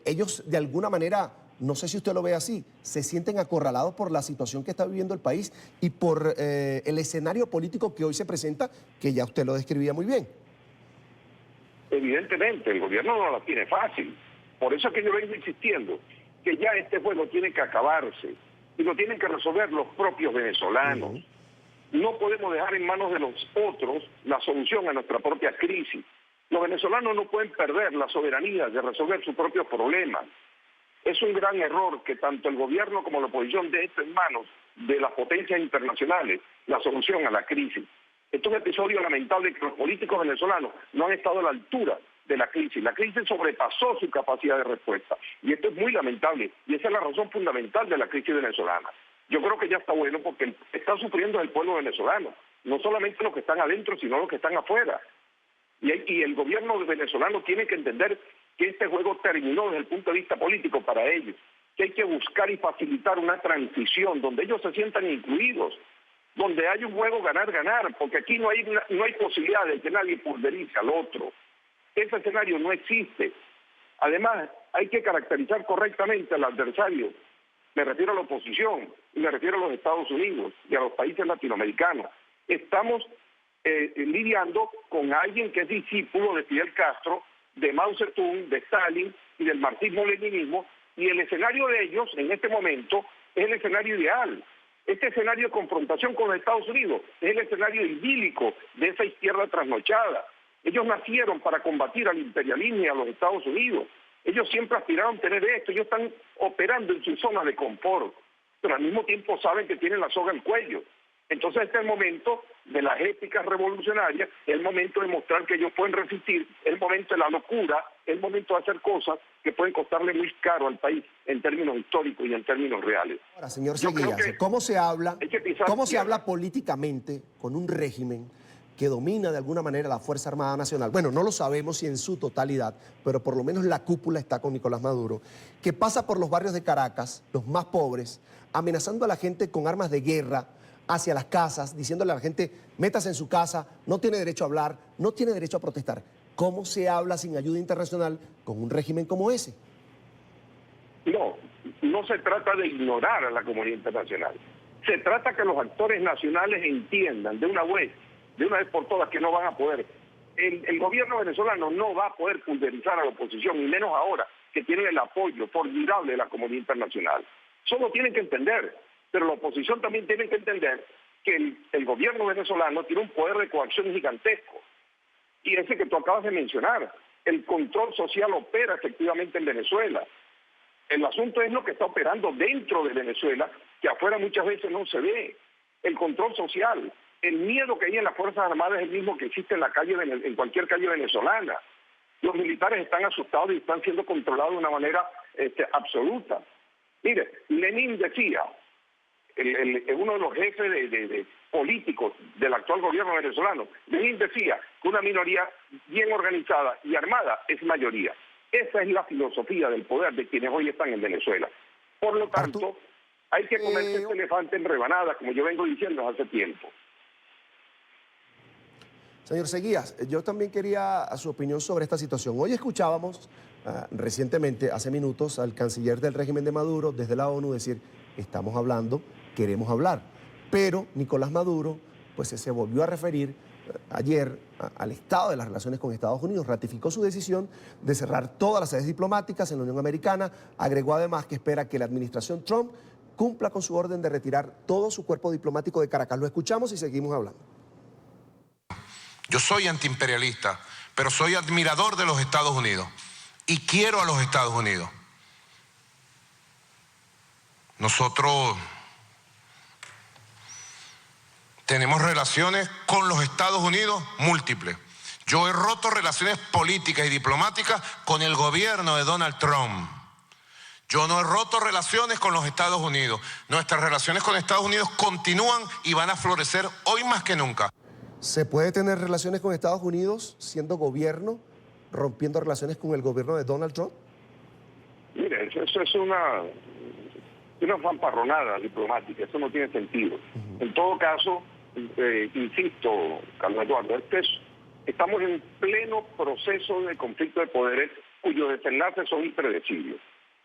ellos de alguna manera, no sé si usted lo ve así, se sienten acorralados por la situación que está viviendo el país y por el escenario político que hoy se presenta, que ya usted lo describía muy bien. Evidentemente, el gobierno no la tiene fácil. Por eso es que yo vengo insistiendo que ya este juego tiene que acabarse y lo tienen que resolver los propios venezolanos. No podemos dejar en manos de los otros la solución a nuestra propia crisis. Los venezolanos no pueden perder la soberanía de resolver sus propios problemas. Es un gran error que tanto el gobierno como la oposición dejen en manos de las potencias internacionales la solución a la crisis. Esto es un episodio lamentable que los políticos venezolanos no han estado a la altura de la crisis. La crisis sobrepasó su capacidad de respuesta. Y esto es muy lamentable. Y esa es la razón fundamental de la crisis venezolana. Yo creo que ya está bueno porque está sufriendo el pueblo venezolano. No solamente los que están adentro, sino los que están afuera. Y el gobierno venezolano tiene que entender que este juego terminó desde el punto de vista político para ellos. Que hay que buscar y facilitar una transición donde ellos se sientan incluidos. Donde hay un juego ganar-ganar. Porque aquí no hay posibilidad de que nadie pulverice al otro. Ese escenario no existe. Además, hay que caracterizar correctamente al adversario. Me refiero a la oposición, y me refiero a los Estados Unidos y a los países latinoamericanos. Estamos lidiando con alguien que es discípulo de Fidel Castro, de Mao Zedong, de Stalin y del marxismo-leninismo, y el escenario de ellos en este momento es el escenario ideal. Este escenario de confrontación con los Estados Unidos es el escenario idílico de esa izquierda trasnochada. Ellos nacieron para combatir al imperialismo y a los Estados Unidos. Ellos siempre aspiraron a tener esto, ellos están operando en su zona de confort, pero al mismo tiempo saben que tienen la soga al cuello. Entonces este es el momento de las éticas revolucionarias, es el momento de mostrar que ellos pueden resistir, es el momento de la locura, es el momento de hacer cosas que pueden costarle muy caro al país en términos históricos y en términos reales. Ahora, señor Seguías, ¿cómo se habla políticamente con un régimen que domina de alguna manera la Fuerza Armada Nacional? Bueno, no lo sabemos si en su totalidad, pero por lo menos la cúpula está con Nicolás Maduro, que pasa por los barrios de Caracas, los más pobres, amenazando a la gente con armas de guerra hacia las casas, diciéndole a la gente, métase en su casa, no tiene derecho a hablar, no tiene derecho a protestar. ¿Cómo se habla sin ayuda internacional con un régimen como ese? No se trata de ignorar a la comunidad internacional. Se trata que los actores nacionales entiendan de una vez por todas que no van a poder. El gobierno venezolano no va a poder pulverizar a la oposición, y menos ahora que tienen el apoyo formidable de la comunidad internacional. Solo tienen que entender, pero la oposición también tiene que entender que el gobierno venezolano tiene un poder de coacción gigantesco. Y ese que tú acabas de mencionar, el control social opera efectivamente en Venezuela. El asunto es lo que está operando dentro de Venezuela, que afuera muchas veces no se ve. El control social. El miedo que hay en las Fuerzas Armadas es el mismo que existe en la calle, en cualquier calle venezolana. Los militares están asustados y están siendo controlados de una manera absoluta. Mire, Lenin decía, uno de los jefes de políticos del actual gobierno venezolano, Lenin decía que una minoría bien organizada y armada es mayoría. Esa es la filosofía del poder de quienes hoy están en Venezuela. Por lo tanto, hay que comerse este elefante en rebanadas, como yo vengo diciendo hace tiempo. Señor Seguías, yo también quería su opinión sobre esta situación. Hoy escuchábamos recientemente, hace minutos, al canciller del régimen de Maduro desde la ONU decir, estamos hablando, queremos hablar. Pero Nicolás Maduro pues se volvió a referir ayer al estado de las relaciones con Estados Unidos, ratificó su decisión de cerrar todas las sedes diplomáticas en la Unión Americana, agregó además que espera que la administración Trump cumpla con su orden de retirar todo su cuerpo diplomático de Caracas. Lo escuchamos y seguimos hablando. Yo soy antiimperialista, pero soy admirador de los Estados Unidos y quiero a los Estados Unidos. Nosotros tenemos relaciones con los Estados Unidos múltiples. Yo he roto relaciones políticas y diplomáticas con el gobierno de Donald Trump. Yo no he roto relaciones con los Estados Unidos. Nuestras relaciones con Estados Unidos continúan y van a florecer hoy más que nunca. ¿Se puede tener relaciones con Estados Unidos siendo gobierno, rompiendo relaciones con el gobierno de Donald Trump? Mire, eso es una fanfarronada diplomática, eso no tiene sentido. En todo caso, insisto, Carlos Eduardo, estamos en pleno proceso de conflicto de poderes cuyos desenlaces son impredecibles.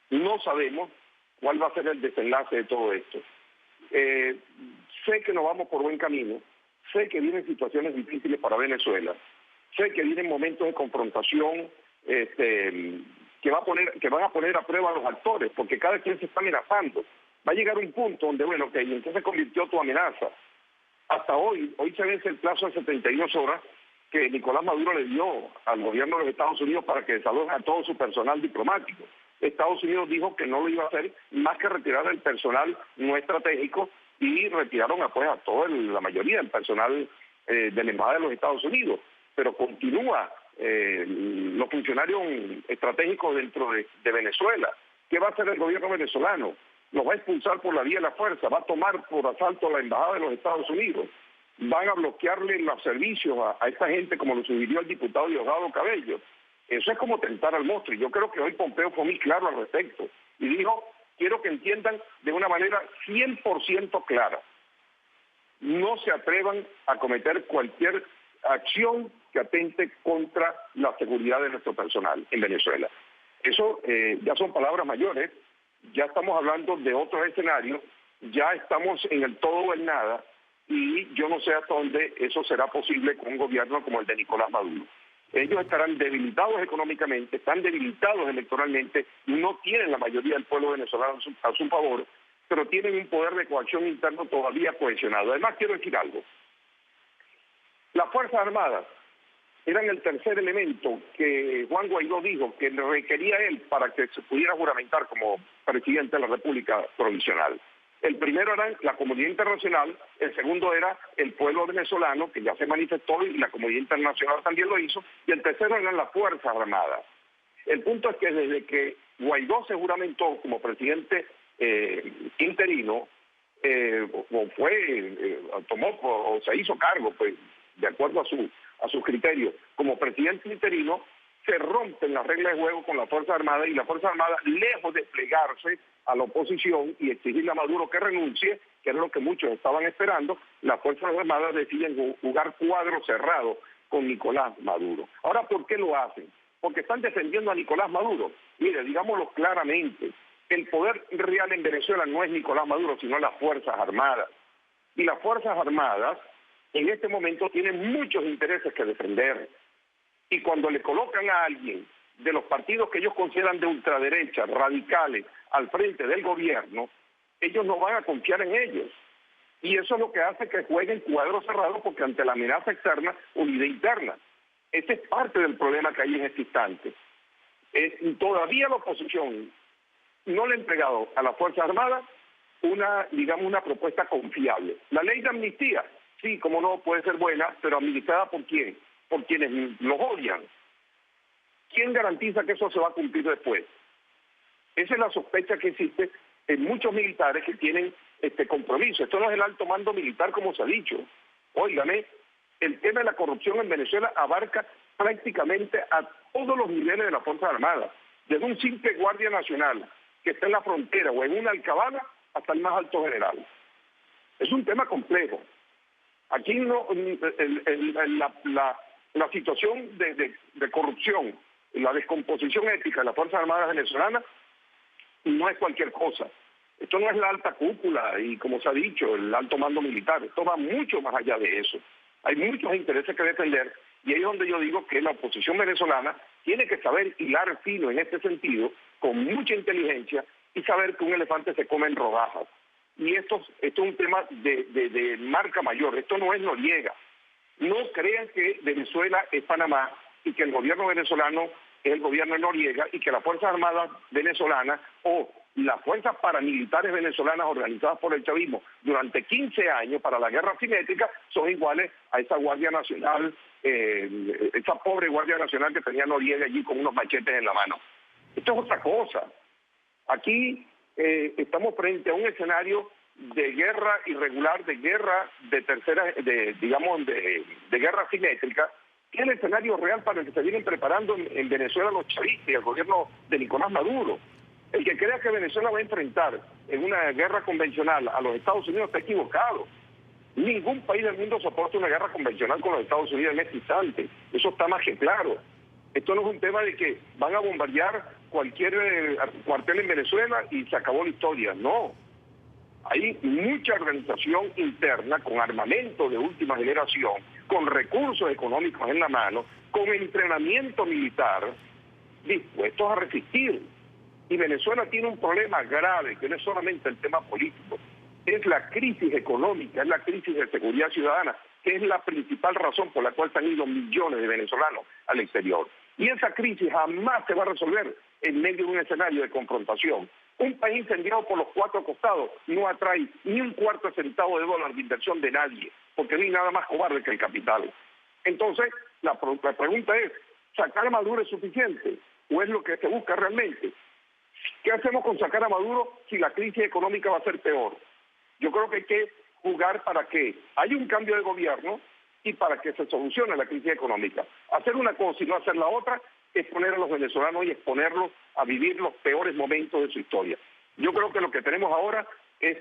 No sabemos cuál va a ser el desenlace de todo esto. Sé que nos vamos por buen camino, sé que vienen situaciones difíciles para Venezuela, Sé que vienen momentos de confrontación que van a poner a prueba a los actores, porque cada quien se está amenazando. Va a llegar un punto donde, bueno, ok, entonces se convirtió tu amenaza. Hasta hoy se vence el plazo de 72 horas que Nicolás Maduro le dio al gobierno de los Estados Unidos para que desaloje a todo su personal diplomático. Estados Unidos dijo que no lo iba a hacer más que retirar el personal no estratégico y retiraron a toda la mayoría del personal de la Embajada de los Estados Unidos. Pero continúa los funcionarios estratégicos dentro de Venezuela. ¿Qué va a hacer el gobierno venezolano? Los va a expulsar por la vía de la fuerza, va a tomar por asalto la Embajada de los Estados Unidos, van a bloquearle los servicios a esta gente, como lo sugirió el diputado Diosdado Cabello. Eso es como tentar al monstruo. Yo creo que hoy Pompeo fue muy claro al respecto y dijo, quiero que entiendan de una manera 100% clara, no se atrevan a cometer cualquier acción que atente contra la seguridad de nuestro personal en Venezuela. Eso ya son palabras mayores, ya estamos hablando de otro escenario, ya estamos en el todo o el nada, y yo no sé hasta dónde eso será posible con un gobierno como el de Nicolás Maduro. Ellos estarán debilitados económicamente, están debilitados electoralmente, no tienen la mayoría del pueblo venezolano a su favor, pero tienen un poder de coacción interno todavía cohesionado. Además, quiero decir algo. Las Fuerzas Armadas eran el tercer elemento que Juan Guaidó dijo que requería él para que se pudiera juramentar como presidente de la República Provisional. El primero era la comunidad internacional, el segundo era el pueblo venezolano, que ya se manifestó y la comunidad internacional también lo hizo, y el tercero eran las Fuerzas Armadas. El punto es que desde que Guaidó se juramentó como presidente interino, o se hizo cargo, pues, de acuerdo a sus criterios, como presidente interino, se rompen las reglas de juego con la Fuerza Armada y la Fuerza Armada, lejos de plegarse a la oposición y exigirle a Maduro que renuncie, que era lo que muchos estaban esperando, las Fuerzas Armadas deciden jugar cuadro cerrado con Nicolás Maduro. Ahora, ¿por qué lo hacen? Porque están defendiendo a Nicolás Maduro. Mire, digámoslo claramente, el poder real en Venezuela no es Nicolás Maduro, sino las Fuerzas Armadas. Y las Fuerzas Armadas en este momento tienen muchos intereses que defender. Y cuando le colocan a alguien de los partidos que ellos consideran de ultraderecha, radicales, al frente del gobierno, ellos no van a confiar en ellos. Y eso es lo que hace que jueguen cuadros cerrados, porque ante la amenaza externa, unidad interna. Ese es parte del problema que hay en este instante. Todavía la oposición no le ha entregado a las Fuerzas Armadas una propuesta confiable. La ley de amnistía, sí, como no, puede ser buena, pero administrada ¿por quién? Por quienes los odian. ¿Quién garantiza que eso se va a cumplir después? Esa es la sospecha que existe en muchos militares que tienen este compromiso. Esto no es el alto mando militar como se ha dicho. Óigame, el tema de la corrupción en Venezuela abarca prácticamente a todos los niveles de la Fuerza Armada, desde un simple guardia nacional que está en la frontera o en una alcabala hasta el más alto general. Es un tema complejo. Aquí no, la situación de corrupción, la descomposición ética de las Fuerzas Armadas venezolanas no es cualquier cosa. Esto no es la alta cúpula y, como se ha dicho, el alto mando militar. Esto va mucho más allá de eso. Hay muchos intereses que defender y ahí es donde yo digo que la oposición venezolana tiene que saber hilar fino en este sentido, con mucha inteligencia, y saber que un elefante se come en rodajas. Y esto es un tema de marca mayor. Esto no es Noriega. No crean que Venezuela es Panamá y que el gobierno venezolano es el gobierno de Noriega y que las Fuerzas Armadas venezolanas o las fuerzas paramilitares venezolanas organizadas por el chavismo durante 15 años para la guerra simétrica son iguales a esa Guardia Nacional, esa pobre Guardia Nacional que tenía Noriega allí con unos machetes en la mano. Esto es otra cosa. Aquí estamos frente a un escenario de guerra irregular, de guerra de guerra simétrica, que es el escenario real para el que se vienen preparando en Venezuela los chavistas y el gobierno de Nicolás Maduro. El que crea que Venezuela va a enfrentar en una guerra convencional a los Estados Unidos está equivocado. Ningún país del mundo soporta una guerra convencional con los Estados Unidos en este instante. Eso está más que claro. Esto no es un tema de que van a bombardear cualquier cuartel en Venezuela y se acabó la historia. No. Hay mucha organización interna con armamento de última generación, con recursos económicos en la mano, con entrenamiento militar, dispuestos a resistir. Y Venezuela tiene un problema grave, que no es solamente el tema político, es la crisis económica, es la crisis de seguridad ciudadana, que es la principal razón por la cual se han ido millones de venezolanos al exterior. Y esa crisis jamás se va a resolver en medio de un escenario de confrontación. Un país incendiado por los cuatro costados no atrae ni un cuarto de centavo de dólar de inversión de nadie, porque no hay nada más cobarde que el capital. Entonces, la pregunta es, ¿sacar a Maduro es suficiente? ¿O es lo que se busca realmente? ¿Qué hacemos con sacar a Maduro si la crisis económica va a ser peor? Yo creo que hay que jugar para que haya un cambio de gobierno y para que se solucione la crisis económica. Hacer una cosa y no hacer la otra es poner a los venezolanos y exponerlos a vivir los peores momentos de su historia. Yo creo que lo que tenemos ahora es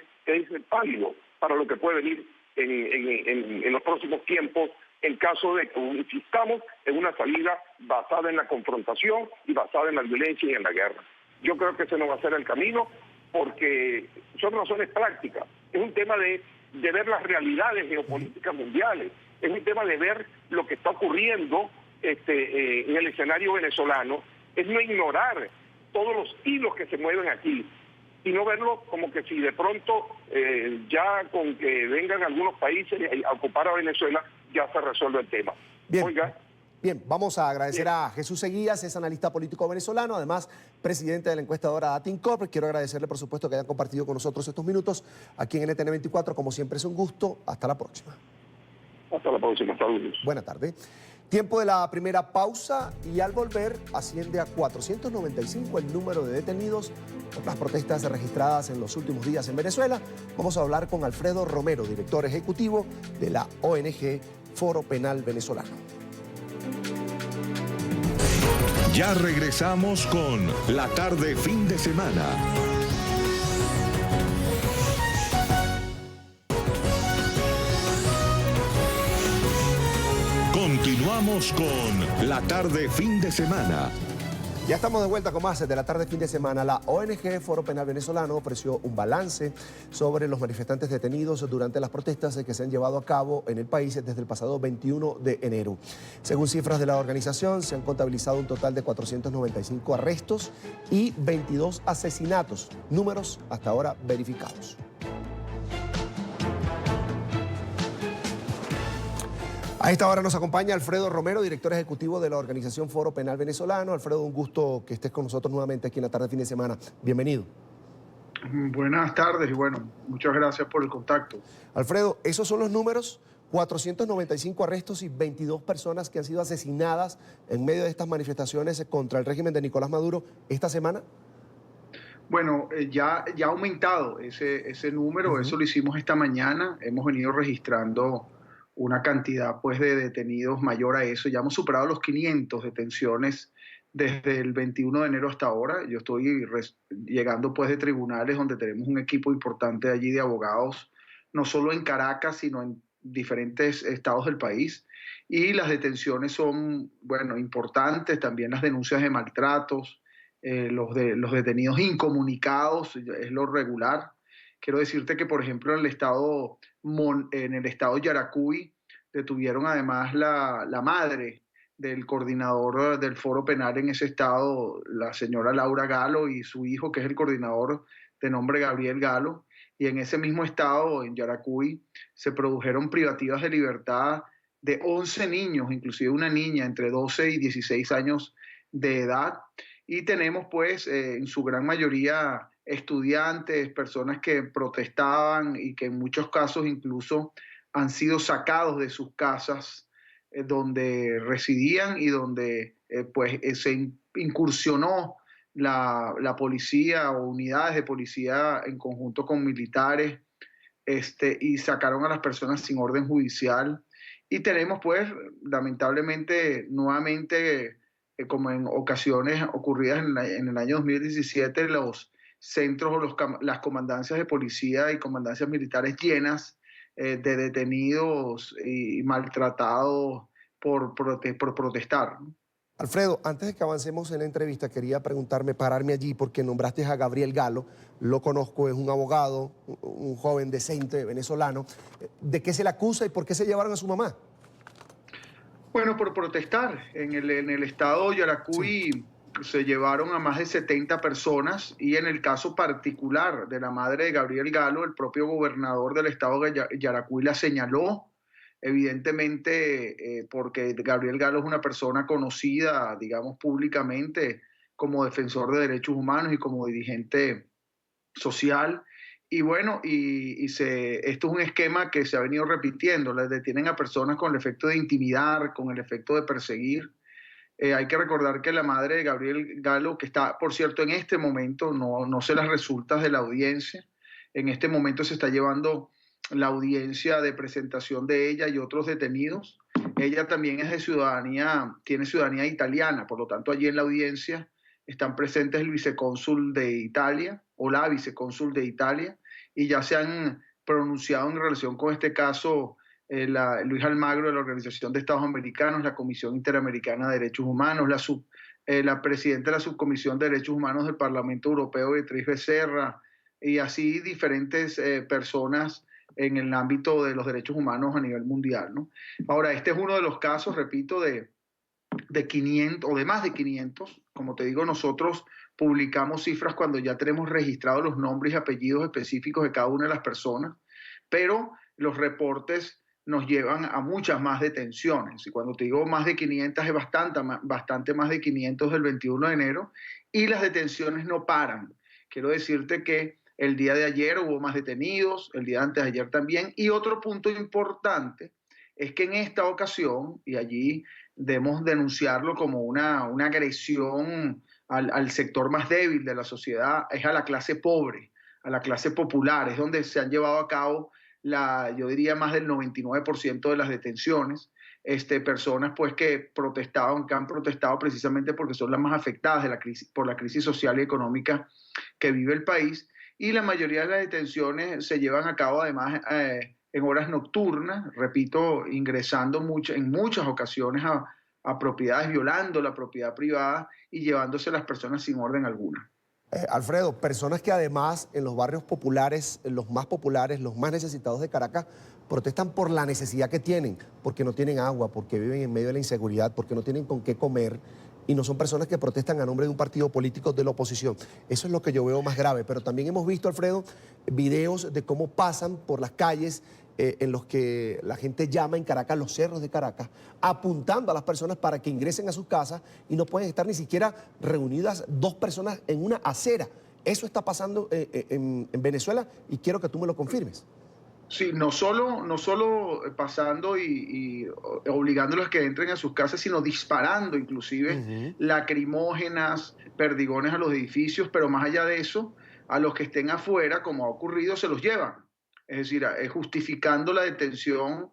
pálido para lo que puede venir en los próximos tiempos en caso de que insistamos en una salida basada en la confrontación y basada en la violencia y en la guerra. Yo creo que ese no va a ser el camino porque son razones prácticas. Es un tema de ver las realidades geopolíticas mundiales. Es un tema de ver lo que está ocurriendo en el escenario venezolano. Es no ignorar todos los hilos que se mueven aquí y no verlo como que si de pronto ya con que vengan algunos países a ocupar a Venezuela ya se resuelve el tema. Bien. Oiga. Bien, vamos a agradecer a Jesús Seguías, es analista político venezolano, además presidente de la encuestadora Datincorp. Quiero agradecerle, por supuesto, que hayan compartido con nosotros estos minutos aquí en NTN 24. Como siempre, es un gusto. Hasta la próxima. Hasta la próxima. Saludos. Buena tarde. Tiempo de la primera pausa y al volver asciende a 495 el número de detenidos por las protestas registradas en los últimos días en Venezuela. Vamos a hablar con Alfredo Romero, director ejecutivo de la ONG Foro Penal Venezolano. Ya regresamos con La Tarde Fin de Semana. Continuamos con La Tarde Fin de Semana. Ya estamos de vuelta con más de La Tarde Fin de Semana. La ONG Foro Penal Venezolano ofreció un balance sobre los manifestantes detenidos durante las protestas que se han llevado a cabo en el país desde el pasado 21 de enero. Según cifras de la organización, se han contabilizado un total de 495 arrestos y 22 asesinatos, números hasta ahora verificados. A esta hora nos acompaña Alfredo Romero, director ejecutivo de la organización Foro Penal Venezolano. Alfredo, un gusto que estés con nosotros nuevamente aquí en La Tarde Fin de Semana. Bienvenido. Buenas tardes y bueno, muchas gracias por el contacto. Alfredo, esos son los números, 495 arrestos y 22 personas que han sido asesinadas en medio de estas manifestaciones contra el régimen de Nicolás Maduro esta semana. Bueno, ya ha aumentado ese número, eso lo hicimos esta mañana, hemos venido registrando una cantidad pues de detenidos mayor a eso. Ya hemos superado los 500 detenciones desde el 21 de enero hasta ahora. Yo estoy llegando pues de tribunales donde tenemos un equipo importante allí de abogados, no solo en Caracas, sino en diferentes estados del país. Y las detenciones son, bueno, importantes, también las denuncias de maltratos, los detenidos incomunicados, es lo regular. Quiero decirte que, por ejemplo, en el estado Yaracuy detuvieron además la madre del coordinador del Foro Penal en ese estado, la señora Laura Galo, y su hijo, que es el coordinador de nombre Gabriel Galo. Y en ese mismo estado, en Yaracuy, se produjeron privativas de libertad de 11 niños, inclusive una niña entre 12 y 16 años de edad. Y tenemos, pues, en su gran mayoría estudiantes, personas que protestaban y que en muchos casos incluso han sido sacados de sus casas donde residían y donde se incursionó la policía o unidades de policía en conjunto con militares y sacaron a las personas sin orden judicial. Y tenemos pues lamentablemente nuevamente como en ocasiones ocurridas en el año 2017 los centros o las comandancias de policía y comandancias militares llenas de detenidos y maltratados por protestar, ¿no? Alfredo, antes de que avancemos en la entrevista, quería pararme allí, porque nombraste a Gabriel Galo. Lo conozco, es un abogado, un joven decente venezolano. ¿De qué se le acusa y por qué se llevaron a su mamá? Bueno, por protestar. En el estado de Yaracuy se llevaron a más de 70 personas, y en el caso particular de la madre de Gabriel Galo, el propio gobernador del estado de Yaracuy la señaló, evidentemente porque Gabriel Galo es una persona conocida, digamos, públicamente como defensor de derechos humanos y como dirigente social. Y bueno, esto es un esquema que se ha venido repitiendo. Les detienen a personas con el efecto de intimidar, con el efecto de perseguir. Hay que recordar que la madre de Gabriel Galo, que está, por cierto, en este momento, no sé las resultas de la audiencia, en este momento se está llevando la audiencia de presentación de ella y otros detenidos. Ella también es tiene ciudadanía italiana, por lo tanto allí en la audiencia están presentes el vicecónsul de Italia o la vicecónsul de Italia, y ya se han pronunciado en relación con este caso Luis Almagro de la Organización de Estados Americanos, la Comisión Interamericana de Derechos Humanos, la presidenta de la Subcomisión de Derechos Humanos del Parlamento Europeo, Beatriz Becerra, y así diferentes personas en el ámbito de los derechos humanos a nivel mundial, ¿no? Ahora, este es uno de los casos, repito, de 500 o de más de 500. Como te digo, nosotros publicamos cifras cuando ya tenemos registrados los nombres y apellidos específicos de cada una de las personas, pero los reportes nos llevan a muchas más detenciones. Y cuando te digo más de 500 es bastante más de 500 del 21 de enero, y las detenciones no paran. Quiero decirte que el día de ayer hubo más detenidos, el día de antes de ayer también. Y otro punto importante es que en esta ocasión, y allí debemos denunciarlo como una agresión al sector más débil de la sociedad, es a la clase pobre, a la clase popular, es donde se han llevado a cabo yo diría más del 99% de las detenciones. Personas pues que han protestado precisamente porque son las más afectadas por la crisis social y económica que vive el país. Y la mayoría de las detenciones se llevan a cabo además en horas nocturnas, repito, ingresando en muchas ocasiones a propiedades, violando la propiedad privada y llevándose a las personas sin orden alguna. Alfredo, personas que además en los barrios populares, los más necesitados de Caracas, protestan por la necesidad que tienen, porque no tienen agua, porque viven en medio de la inseguridad, porque no tienen con qué comer, y no son personas que protestan a nombre de un partido político de la oposición. Eso es lo que yo veo más grave. Pero también hemos visto, Alfredo, videos de cómo pasan por las calles en los que la gente llama en Caracas, los cerros de Caracas, apuntando a las personas para que ingresen a sus casas, y no pueden estar ni siquiera reunidas dos personas en una acera. Eso está pasando en Venezuela, y quiero que tú me lo confirmes. Sí, no solo pasando y obligándolos a que entren a sus casas, sino disparando inclusive lacrimógenas, perdigones a los edificios, pero más allá de eso, a los que estén afuera, como ha ocurrido, se los llevan. Es decir, justificando la detención,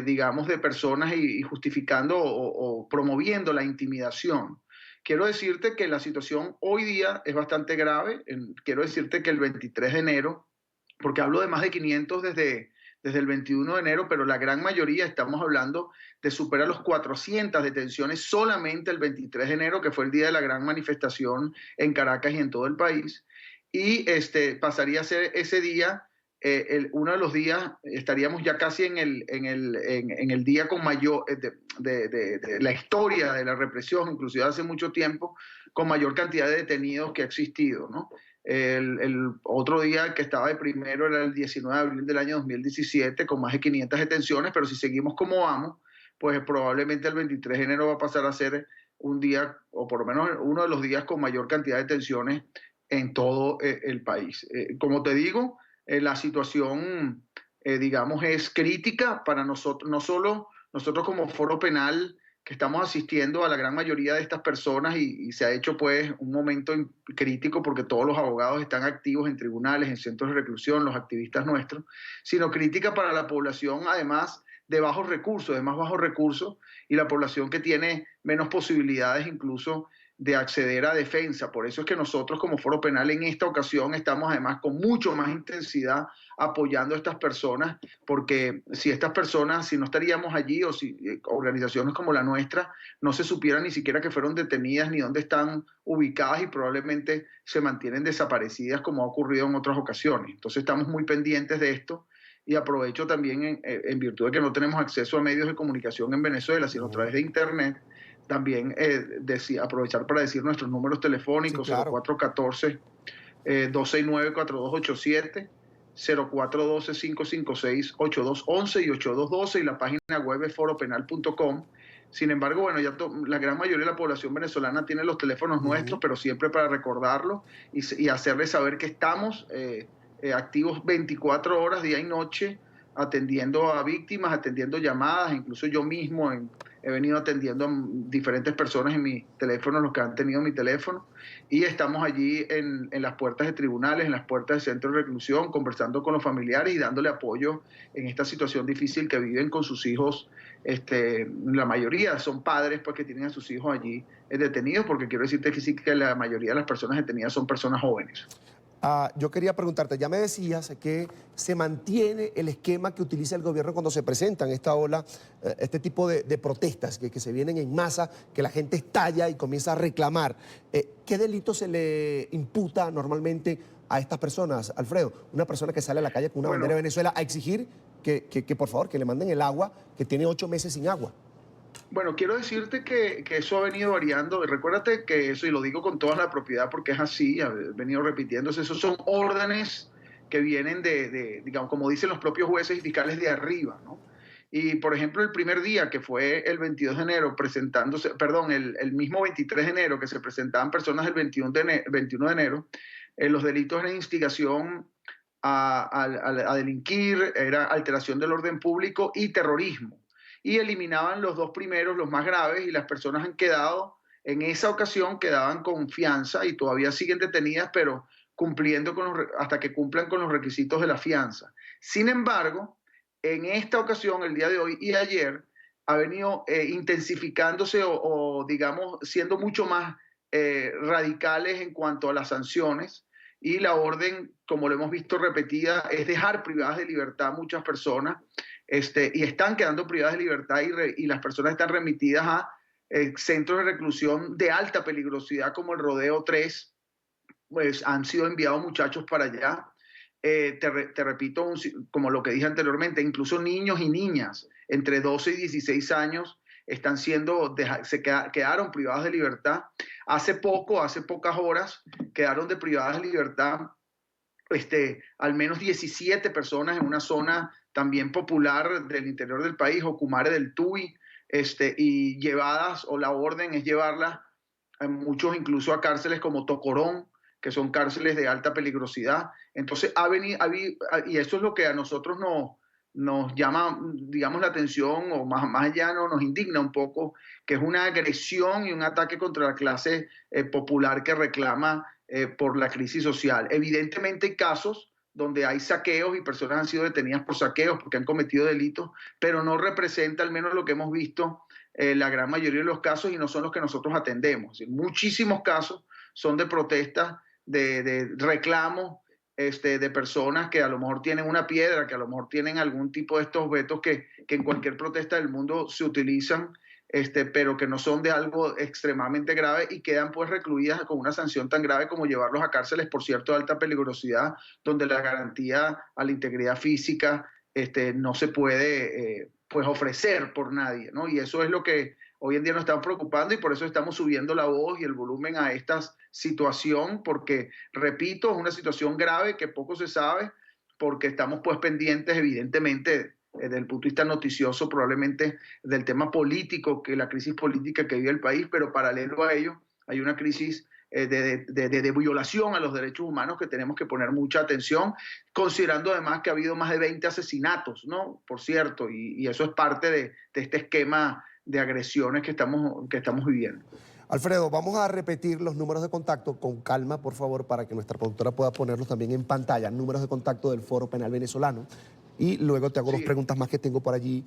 digamos, de personas y justificando o promoviendo la intimidación. Quiero decirte que la situación hoy día es bastante grave. Quiero decirte que el 23 de enero, porque hablo de más de 500 desde el 21 de enero, pero la gran mayoría, estamos hablando de superar los 400 detenciones solamente el 23 de enero, que fue el día de la gran manifestación en Caracas y en todo el país. Y pasaría a ser ese día, uno de los días, estaríamos ya casi en el día con mayor, de la historia de la represión, inclusive hace mucho tiempo, con mayor cantidad de detenidos que ha existido, ¿no? El otro día que estaba de primero era el 19 de abril del año 2017, con más de 500 detenciones, pero si seguimos como vamos, pues probablemente el 23 de enero va a pasar a ser un día, o por lo menos uno de los días con mayor cantidad de detenciones en todo el país. Como te digo, la situación, digamos, es crítica para nosotros, no solo nosotros como Foro Penal, que estamos asistiendo a la gran mayoría de estas personas, y se ha hecho pues un momento crítico porque todos los abogados están activos en tribunales, en centros de reclusión, los activistas nuestros, sino crítica para la población además de bajos recursos, y la población que tiene menos posibilidades incluso de acceder a defensa. Por eso es que nosotros como Foro Penal en esta ocasión estamos además con mucho más intensidad apoyando a estas personas, porque si estas personas, si no estaríamos allí o si organizaciones como la nuestra no se supieran ni siquiera que fueron detenidas ni dónde están ubicadas y probablemente se mantienen desaparecidas como ha ocurrido en otras ocasiones. Entonces estamos muy pendientes de esto. Y aprovecho también, en virtud de que no tenemos acceso a medios de comunicación en Venezuela, sino a través de Internet, también aprovechar para decir nuestros números telefónicos, sí, claro. 0414-269-4287, 0412-556-8211 y 8212, y la página web es foropenal.com. Sin embargo, bueno, ya la gran mayoría de la población venezolana tiene los teléfonos nuestros, pero siempre para recordarlo y hacerles saber que estamos activos 24 horas, día y noche, atendiendo a víctimas, atendiendo llamadas. Incluso yo mismo he venido atendiendo a diferentes personas en mi teléfono, los que han tenido mi teléfono, y estamos allí en las puertas de tribunales, en las puertas de centros de reclusión, conversando con los familiares y dándole apoyo en esta situación difícil que viven con sus hijos. La mayoría son padres pues, que tienen a sus hijos allí detenidos, porque quiero decirte que sí, que la mayoría de las personas detenidas son personas jóvenes. Yo quería preguntarte, ya me decías que se mantiene el esquema que utiliza el gobierno cuando se presentan esta ola, este tipo de protestas que se vienen en masa, que la gente estalla y comienza a reclamar. ¿Qué delito se le imputa normalmente a estas personas, Alfredo? Una persona que sale a la calle con una bandera de Venezuela a exigir que por favor, que le manden el agua, que tiene 8 meses sin agua. Bueno, quiero decirte que eso ha venido variando. Recuérdate que eso, y lo digo con toda la propiedad porque es así, ha venido repitiéndose, esos son órdenes que vienen digamos, como dicen los propios jueces y fiscales de arriba, ¿no? Y, por ejemplo, el primer día, que fue el 22 de enero, el mismo 23 de enero, que se presentaban personas el 21 de enero, los delitos eran instigación a delinquir, era alteración del orden público y terrorismo. Y eliminaban los dos primeros, los más graves, y las personas han quedado, en esa ocasión quedaban con fianza y todavía siguen detenidas, pero cumpliendo hasta que cumplan con los requisitos de la fianza. Sin embargo, en esta ocasión, el día de hoy y ayer, ha venido intensificándose o digamos, siendo mucho más radicales en cuanto a las sanciones, y la orden, como lo hemos visto repetida, es dejar privadas de libertad a muchas personas, y están quedando privadas de libertad y las personas están remitidas a centros de reclusión de alta peligrosidad como el Rodeo 3, pues han sido enviados muchachos para allá. Te repito, como lo que dije anteriormente, incluso niños y niñas entre 12 y 16 años quedaron privados de libertad. Hace pocas horas, quedaron privadas de libertad al menos 17 personas en una zona también popular del interior del país, Ocumare del Tuy, y llevadas, o la orden es llevarlas a muchos incluso a cárceles como Tocorón, que son cárceles de alta peligrosidad. Entonces, y eso es lo que a nosotros nos llama, digamos, la atención, o más allá nos indigna un poco, que es una agresión y un ataque contra la clase popular que reclama por la crisis social. Evidentemente hay casos donde hay saqueos y personas han sido detenidas por saqueos porque han cometido delitos, pero no representa, al menos lo que hemos visto, la gran mayoría de los casos, y no son los que nosotros atendemos. Muchísimos casos son de protestas, de reclamos, de personas que a lo mejor tienen una piedra, que a lo mejor tienen algún tipo de estos vetos que en cualquier protesta del mundo se utilizan, pero que no son de algo extremadamente grave y quedan pues recluidas con una sanción tan grave como llevarlos a cárceles, por cierto, de alta peligrosidad, donde la garantía a la integridad física no se puede pues ofrecer por nadie, ¿no? Y eso es lo que hoy en día nos está preocupando, y por eso estamos subiendo la voz y el volumen a esta situación, porque, repito, es una situación grave que poco se sabe, porque estamos pues pendientes, evidentemente, desde el punto de vista noticioso, probablemente del tema político, que la crisis política que vive el país, pero paralelo a ello hay una crisis de violación a los derechos humanos que tenemos que poner mucha atención, considerando además que ha habido más de 20 asesinatos, ¿no? Por cierto, y eso es parte de este esquema de agresiones que estamos viviendo. Alfredo, vamos a repetir los números de contacto con calma, por favor, para que nuestra productora pueda ponerlos también en pantalla. Números de contacto del Foro Penal Venezolano. y luego te hago dos preguntas más que tengo por allí,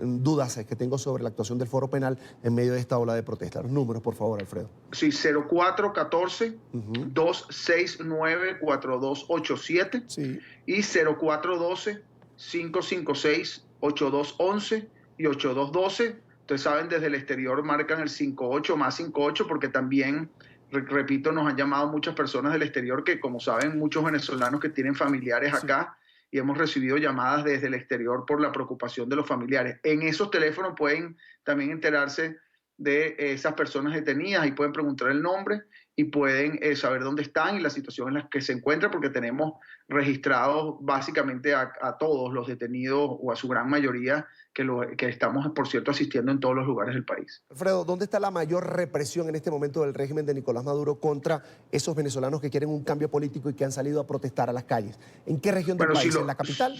dudas que tengo sobre la actuación del Foro Penal en medio de esta ola de protesta. Los números, por favor, Alfredo. Sí, 0414-269-4287 y 0412-556-8211 y 8212. Ustedes saben, desde el exterior marcan el 58 más 58 porque también, repito, nos han llamado muchas personas del exterior que, como saben, muchos venezolanos que tienen familiares acá, y hemos recibido llamadas desde el exterior por la preocupación de los familiares. En esos teléfonos pueden también enterarse de esas personas detenidas y pueden preguntar el nombre y pueden saber dónde están y la situación en la que se encuentran, porque tenemos registrados básicamente a todos los detenidos o a su gran mayoría que estamos, por cierto, asistiendo en todos los lugares del país. Alfredo, ¿dónde está la mayor represión en este momento del régimen de Nicolás Maduro contra esos venezolanos que quieren un cambio político y que han salido a protestar a las calles? ¿En qué región del país? ¿En la capital?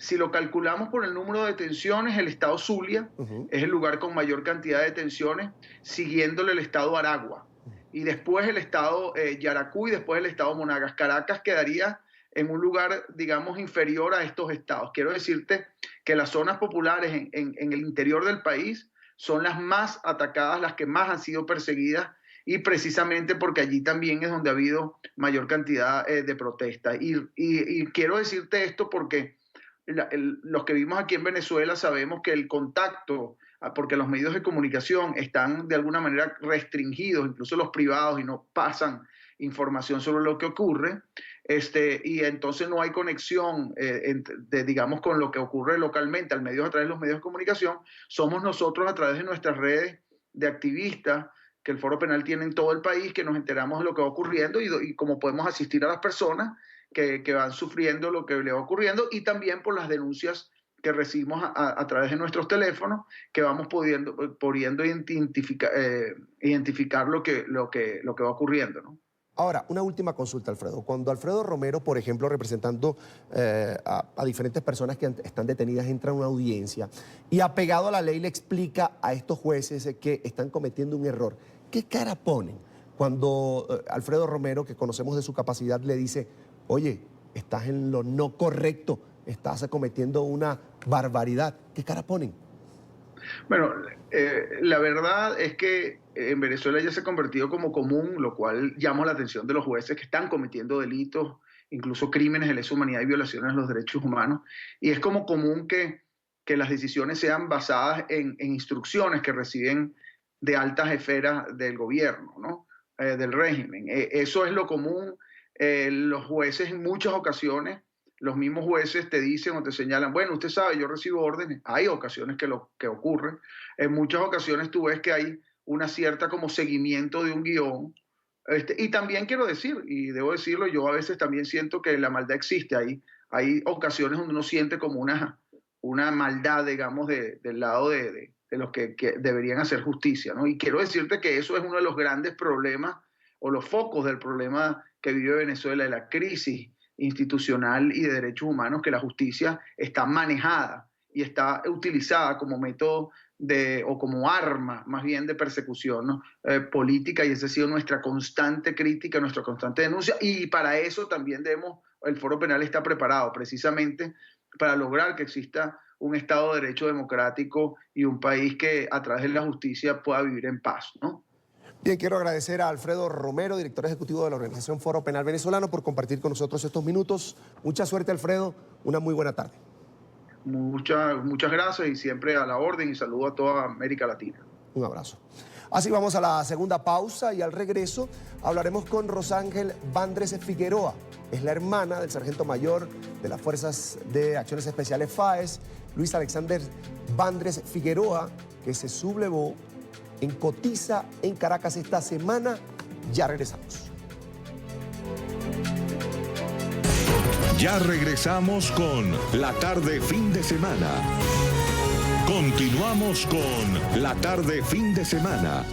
Si lo calculamos por el número de detenciones, el estado Zulia es el lugar con mayor cantidad de detenciones, siguiéndole el estado Aragua. Y después el estado Yaracuy, y después el estado Monagas. Caracas quedaría en un lugar, digamos, inferior a estos estados. Quiero decirte que las zonas populares en el interior del país son las más atacadas, las que más han sido perseguidas, y precisamente porque allí también es donde ha habido mayor cantidad de protestas. Y quiero decirte esto porque los que vivimos aquí en Venezuela sabemos que el contacto, porque los medios de comunicación están de alguna manera restringidos, incluso los privados, y no pasan información sobre lo que ocurre, y entonces no hay conexión, digamos, con lo que ocurre localmente al medio, a través de los medios de comunicación. Somos nosotros, a través de nuestras redes de activistas que el Foro Penal tiene en todo el país, que nos enteramos de lo que va ocurriendo y cómo podemos asistir a las personas que van sufriendo lo que le va ocurriendo, y también por las denuncias que recibimos a través de nuestros teléfonos, que vamos pudiendo identificar lo que va ocurriendo, ¿no? Ahora, una última consulta, Alfredo. Cuando Alfredo Romero, por ejemplo, representando a diferentes personas que están detenidas, entra a una audiencia y apegado a la ley le explica a estos jueces que están cometiendo un error, ¿qué cara ponen cuando Alfredo Romero, que conocemos de su capacidad, le dice, oye, estás en lo no correcto, estás cometiendo una barbaridad? ¿Qué cara ponen? Bueno, la verdad es que en Venezuela ya se ha convertido como común, lo cual llama la atención de los jueces que están cometiendo delitos, incluso crímenes de lesa humanidad y violaciones a los derechos humanos, y es como común que las decisiones sean basadas en instrucciones que reciben de altas esferas del gobierno, ¿no? Del régimen. Eso es lo común. Los jueces en muchas ocasiones, los mismos jueces te dicen o te señalan, bueno, usted sabe, yo recibo órdenes. Hay ocasiones que ocurre. En muchas ocasiones tú ves que hay una cierta como seguimiento de un guión. Y también quiero decir, y debo decirlo, yo a veces también siento que la maldad existe. Hay ocasiones donde uno siente como una maldad, digamos, del lado de los que deberían hacer justicia, ¿no? Y quiero decirte que eso es uno de los grandes problemas o los focos del problema que vive Venezuela, de la crisis institucional y de derechos humanos, que la justicia está manejada y está utilizada como método o como arma más bien de persecución, ¿no? Política, y esa ha sido nuestra constante crítica, nuestra constante denuncia, y para eso también el Foro Penal está preparado precisamente para lograr que exista un Estado de Derecho democrático y un país que a través de la justicia pueda vivir en paz, ¿no? Bien, quiero agradecer a Alfredo Romero, director ejecutivo de la Organización Foro Penal Venezolano, por compartir con nosotros estos minutos. Mucha suerte, Alfredo. Una muy buena tarde. Muchas gracias, y siempre a la orden, y saludo a toda América Latina. Un abrazo. Así vamos a la segunda pausa, y al regreso hablaremos con Rosángel Vandres Figueroa. Es la hermana del sargento mayor de las Fuerzas de Acciones Especiales FAES, Luis Alexander Vandres Figueroa, que se sublevó en Cotiza, en Caracas, esta semana. Ya regresamos. Ya regresamos con La Tarde Fin de Semana. Continuamos con La Tarde Fin de Semana.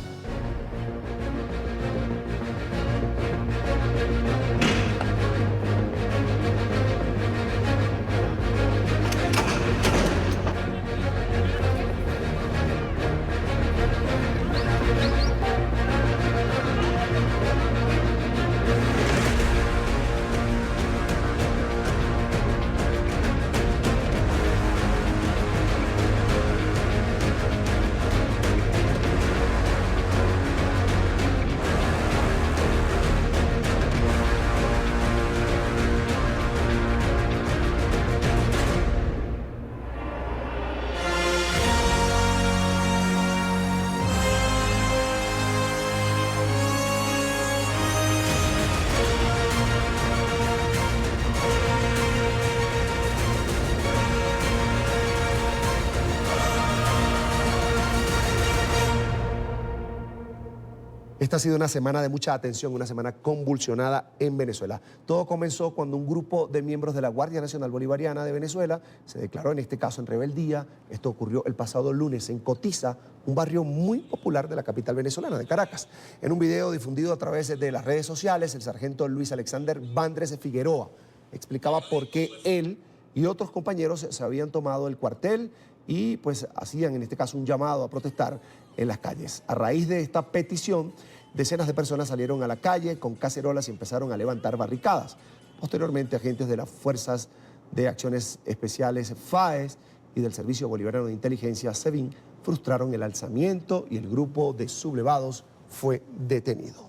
Esta ha sido una semana de mucha atención, una semana convulsionada en Venezuela. Todo comenzó cuando un grupo de miembros de la Guardia Nacional Bolivariana de Venezuela se declaró en este caso en rebeldía. Esto ocurrió el pasado lunes en Cotiza, un barrio muy popular de la capital venezolana, de Caracas. En un video difundido a través de las redes sociales, el sargento Luis Alexander Vandres Figueroa explicaba por qué él y otros compañeros se habían tomado el cuartel y pues hacían en este caso un llamado a protestar en las calles. A raíz de esta petición, decenas de personas salieron a la calle con cacerolas y empezaron a levantar barricadas. Posteriormente, agentes de las Fuerzas de Acciones Especiales FAES y del Servicio Bolivariano de Inteligencia SEBIN frustraron el alzamiento y el grupo de sublevados fue detenido.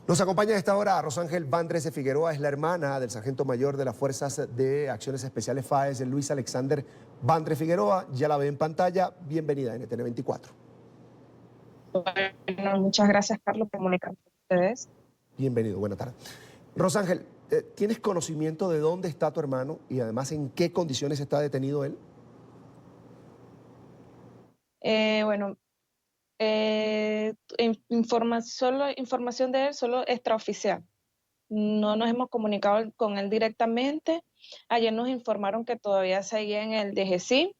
Nos acompaña a esta hora Rosángel Vandres Figueroa, es la hermana del sargento mayor de las Fuerzas de Acciones Especiales FAES, Luis Alexander Vandres Figueroa. Ya la ve en pantalla. Bienvenida a NTN 24. Bueno, muchas gracias, Carlos, por comunicar con ustedes. Bienvenido, buena tarde. Rosángel, ¿tienes conocimiento de dónde está tu hermano y además en qué condiciones está detenido él? Solo información de él, solo extraoficial. No nos hemos comunicado con él directamente. Ayer nos informaron que todavía seguía en el DGCIM,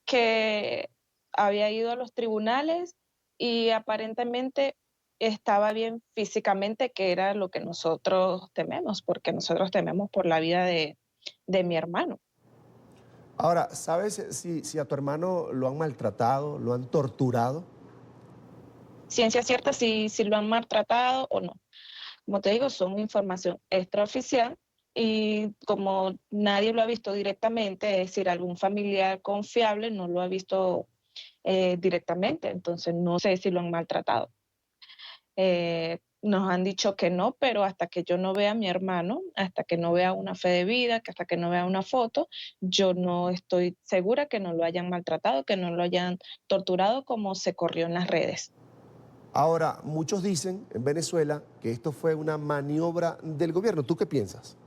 que había ido a los tribunales y aparentemente estaba bien físicamente, que era lo que nosotros tememos, porque nosotros tememos por la vida de mi hermano. Ahora, ¿sabes si a tu hermano lo han maltratado, lo han torturado? Ciencia cierta si lo han maltratado o no. Como te digo, son información extraoficial y como nadie lo ha visto directamente, es decir, algún familiar confiable no lo ha visto directamente, entonces no sé si lo han maltratado. Nos han dicho que no, pero hasta que yo no vea a mi hermano, hasta que no vea una fe de vida, hasta que no vea una foto, yo no estoy segura que no lo hayan maltratado, que no lo hayan torturado como se corrió en las redes. Ahora, muchos dicen en Venezuela que esto fue una maniobra del gobierno. ¿Tú qué piensas?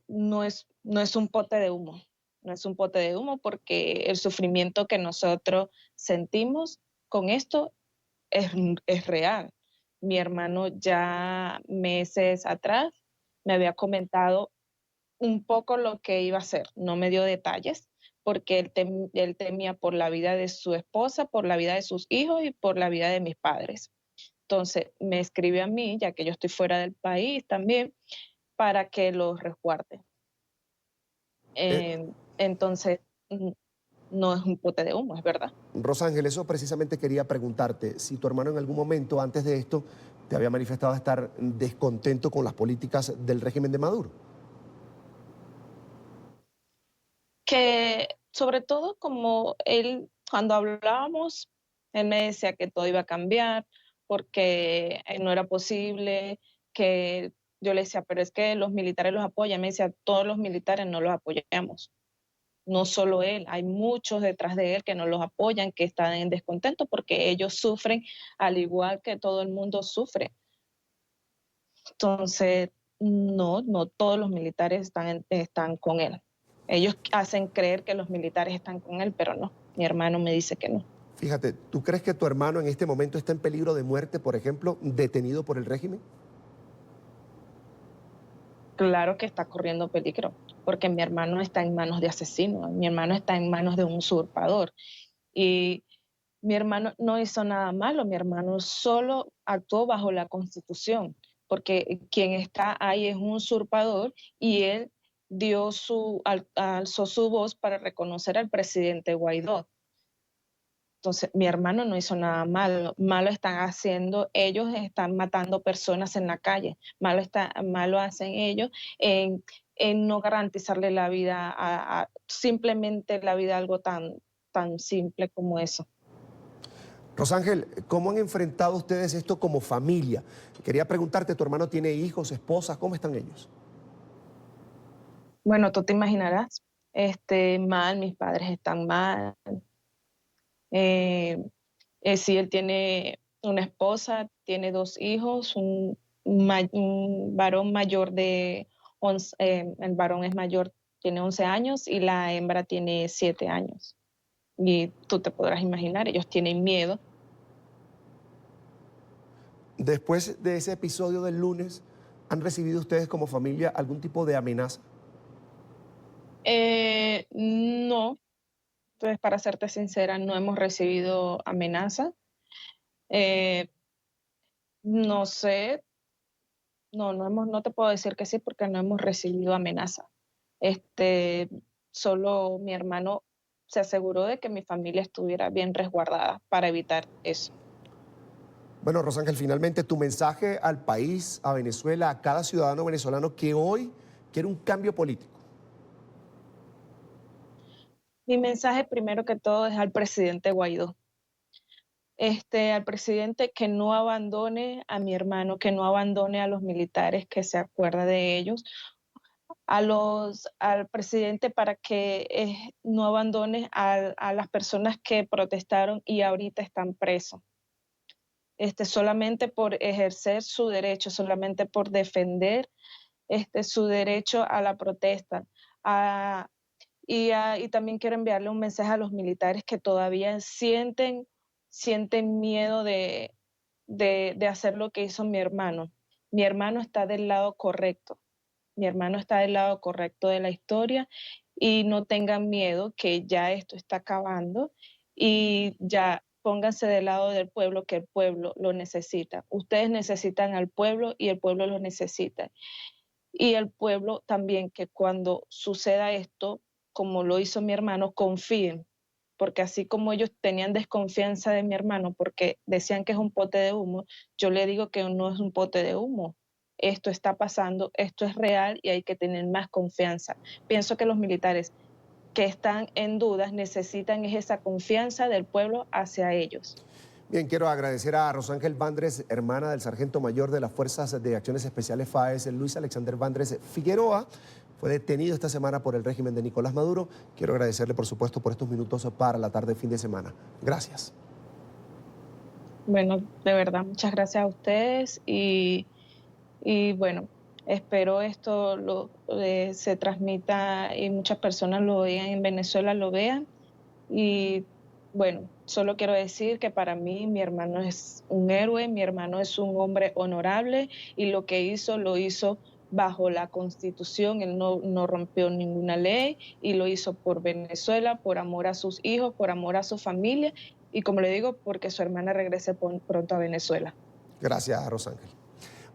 No es un pote de humo. No es un pote de humo porque el sufrimiento que nosotros sentimos con esto es real. Mi hermano ya meses atrás me había comentado un poco lo que iba a hacer. No me dio detalles porque él temía por la vida de su esposa, por la vida de sus hijos y por la vida de mis padres. Entonces me escribe a mí, ya que yo estoy fuera del país también, para que los resguarde. Entonces, no es un pote de humo, es verdad. Rosángel, eso precisamente quería preguntarte, si tu hermano en algún momento antes de esto te había manifestado estar descontento con las políticas del régimen de Maduro. Que sobre todo como él, cuando hablábamos, él me decía que todo iba a cambiar porque no era posible, que yo le decía, pero es que los militares los apoyan. Me decía, todos los militares no los apoyamos. No solo él, hay muchos detrás de él que no los apoyan, que están en descontento porque ellos sufren al igual que todo el mundo sufre. Entonces, no todos los militares están con él. Ellos hacen creer que los militares están con él, pero no. Mi hermano me dice que no. Fíjate, ¿tú crees que tu hermano en este momento está en peligro de muerte, por ejemplo, detenido por el régimen? Claro que está corriendo peligro, porque mi hermano está en manos de asesinos, mi hermano está en manos de un usurpador. Y mi hermano no hizo nada malo, mi hermano solo actuó bajo la Constitución, porque quien está ahí es un usurpador y él alzó su voz para reconocer al presidente Guaidó. Entonces, mi hermano no hizo nada malo. Malo están haciendo ellos, están matando personas en la calle. Malo hacen ellos en no garantizarle la vida, simplemente la vida, algo tan simple como eso. Rosángel, ¿cómo han enfrentado ustedes esto como familia? Quería preguntarte, ¿tu hermano tiene hijos, esposas? ¿Cómo están ellos? Bueno, tú te imaginarás, mal, mis padres están mal. Sí, él tiene una esposa, tiene 2 hijos, un varón mayor de 11, el varón es mayor, tiene 11 años y la hembra tiene 7 años. Y tú te podrás imaginar, ellos tienen miedo. Después de ese episodio del lunes, ¿han recibido ustedes como familia algún tipo de amenaza? No, entonces para serte sincera, no hemos recibido amenaza. No sé, no te puedo decir que sí porque no hemos recibido amenaza. Solo mi hermano se aseguró de que mi familia estuviera bien resguardada para evitar eso. Bueno, Rosángel, finalmente tu mensaje al país, a Venezuela, a cada ciudadano venezolano que hoy quiere un cambio político. Mi mensaje primero que todo es al presidente Guaidó. Al presidente que no abandone a mi hermano, que no abandone a los militares, que se acuerda de ellos, al presidente para que no abandone a las personas que protestaron y ahorita están presos. Solamente por ejercer su derecho, solamente por defender su derecho a la protesta. Y también quiero enviarle un mensaje a los militares que todavía sienten miedo de hacer lo que hizo mi hermano. Mi hermano está del lado correcto. Mi hermano está del lado correcto de la historia y no tengan miedo que ya esto está acabando y ya pónganse del lado del pueblo, que el pueblo lo necesita. Ustedes necesitan al pueblo y el pueblo lo necesita. Y el pueblo también, que cuando suceda esto, como lo hizo mi hermano, confíen, porque así como ellos tenían desconfianza de mi hermano porque decían que es un pote de humo, yo le digo que no es un pote de humo. Esto está pasando, esto es real y hay que tener más confianza. Pienso que los militares que están en dudas necesitan esa confianza del pueblo hacia ellos. Bien, quiero agradecer a Rosángel Vandres, hermana del sargento mayor de las Fuerzas de Acciones Especiales FAES, Luis Alexander Vandres Figueroa. Fue detenido esta semana por el régimen de Nicolás Maduro. Quiero agradecerle, por supuesto, por estos minutos para la tarde, fin de semana. Gracias. Bueno, de verdad, muchas gracias a ustedes y bueno, espero esto se transmita y muchas personas lo vean en Venezuela, lo vean. Y bueno, solo quiero decir que para mí mi hermano es un héroe, mi hermano es un hombre honorable y lo que hizo, lo hizo bajo la Constitución. Él no rompió ninguna ley y lo hizo por Venezuela, por amor a sus hijos, por amor a su familia y, como le digo, porque su hermana regrese pronto a Venezuela. Gracias, Rosángel.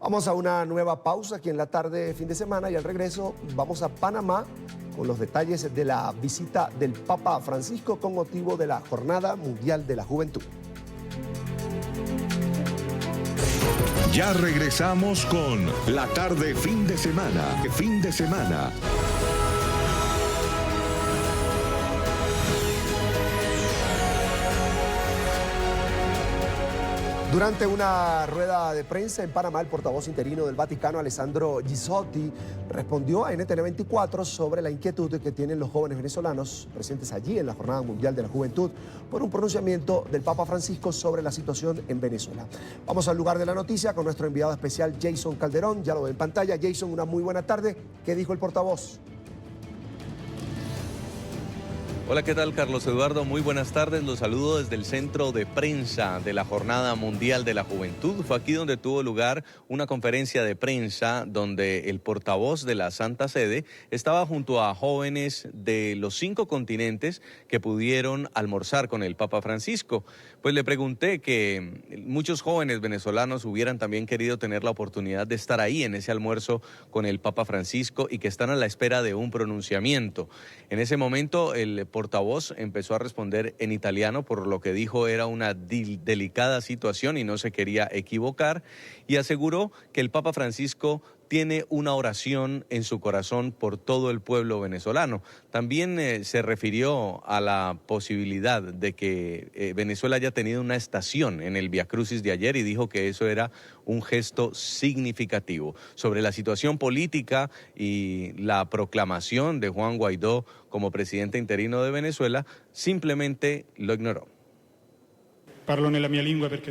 Vamos a una nueva pausa aquí en la tarde, fin de semana, y al regreso vamos a Panamá con los detalles de la visita del Papa Francisco con motivo de la Jornada Mundial de la Juventud. Ya regresamos con la tarde, fin de semana. Fin de semana. Durante una rueda de prensa en Panamá, el portavoz interino del Vaticano, Alessandro Gisotti, respondió a NTN24 sobre la inquietud que tienen los jóvenes venezolanos presentes allí en la Jornada Mundial de la Juventud por un pronunciamiento del Papa Francisco sobre la situación en Venezuela. Vamos al lugar de la noticia con nuestro enviado especial Jason Calderón. Ya lo ve en pantalla. Jason, una muy buena tarde. ¿Qué dijo el portavoz? Hola, ¿qué tal, Carlos Eduardo? Muy buenas tardes. Los saludo desde el centro de prensa de la Jornada Mundial de la Juventud. Fue aquí donde tuvo lugar una conferencia de prensa donde el portavoz de la Santa Sede estaba junto a jóvenes de los 5 continentes que pudieron almorzar con el Papa Francisco. Pues le pregunté que muchos jóvenes venezolanos hubieran también querido tener la oportunidad de estar ahí en ese almuerzo con el Papa Francisco y que están a la espera de un pronunciamiento. En ese momento el portavoz empezó a responder en italiano, por lo que dijo era una delicada situación y no se quería equivocar, y aseguró que el Papa Francisco tiene una oración en su corazón por todo el pueblo venezolano. También se refirió a la posibilidad de que Venezuela haya tenido una estación en el Via Crucis de ayer y dijo que eso era un gesto significativo. Sobre la situación política y la proclamación de Juan Guaidó como presidente interino de Venezuela, simplemente lo ignoró.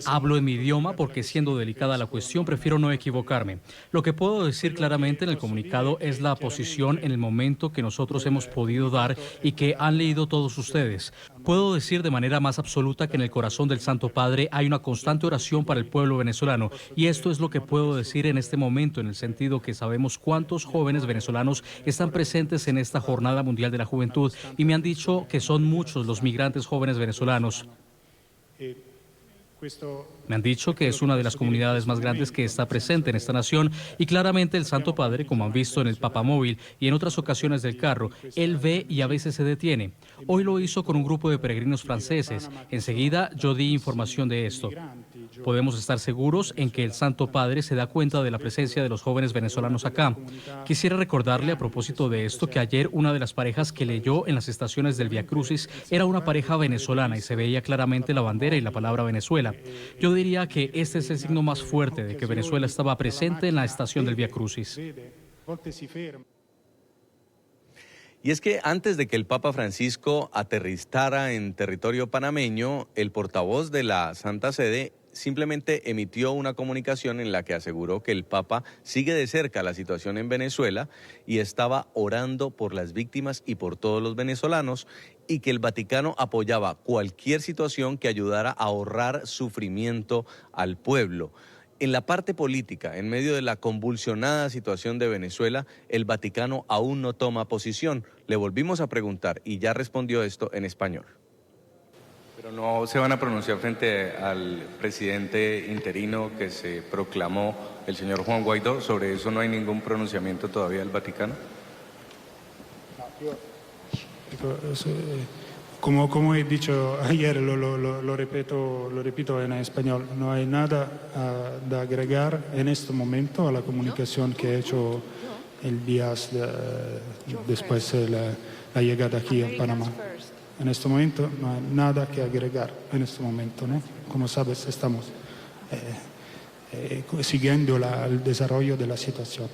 Hablo en mi idioma porque, siendo delicada la cuestión, prefiero no equivocarme. Lo que puedo decir claramente en el comunicado es la posición en el momento que nosotros hemos podido dar y que han leído todos ustedes. Puedo decir de manera más absoluta que en el corazón del Santo Padre hay una constante oración para el pueblo venezolano, y esto es lo que puedo decir en este momento, en el sentido que sabemos cuántos jóvenes venezolanos están presentes en esta Jornada Mundial de la Juventud, y me han dicho que son muchos los migrantes jóvenes venezolanos. Me han dicho que es una de las comunidades más grandes que está presente en esta nación, y claramente el Santo Padre, como han visto en el papamóvil y en otras ocasiones del carro, él ve y a veces se detiene. Hoy lo hizo con un grupo de peregrinos franceses. Enseguida yo di información de esto. Podemos estar seguros en que el Santo Padre se da cuenta de la presencia de los jóvenes venezolanos acá. Quisiera recordarle a propósito de esto que ayer una de las parejas que leyó en las estaciones del Via Crucis era una pareja venezolana y se veía claramente la bandera y la palabra Venezuela. Yo diría que este es el signo más fuerte de que Venezuela estaba presente en la estación del Via Crucis. Y es que antes de que el Papa Francisco aterrizara en territorio panameño, el portavoz de la Santa Sede simplemente emitió una comunicación en la que aseguró que el Papa sigue de cerca la situación en Venezuela y estaba orando por las víctimas y por todos los venezolanos, y que el Vaticano apoyaba cualquier situación que ayudara a ahorrar sufrimiento al pueblo. En la parte política, en medio de la convulsionada situación de Venezuela, el Vaticano aún no toma posición. Le volvimos a preguntar y ya respondió esto en español. Pero no se van a pronunciar frente al presidente interino que se proclamó, el señor Juan Guaidó. ¿Sobre eso no hay ningún pronunciamiento todavía del Vaticano? Como he dicho ayer, lo repito en español, no hay nada de agregar en este momento a la comunicación que he hecho el día después de la llegada aquí a Panamá. En este momento no hay nada que agregar, en este momento, ¿no? Como sabes, estamos siguiendo el desarrollo de la situación.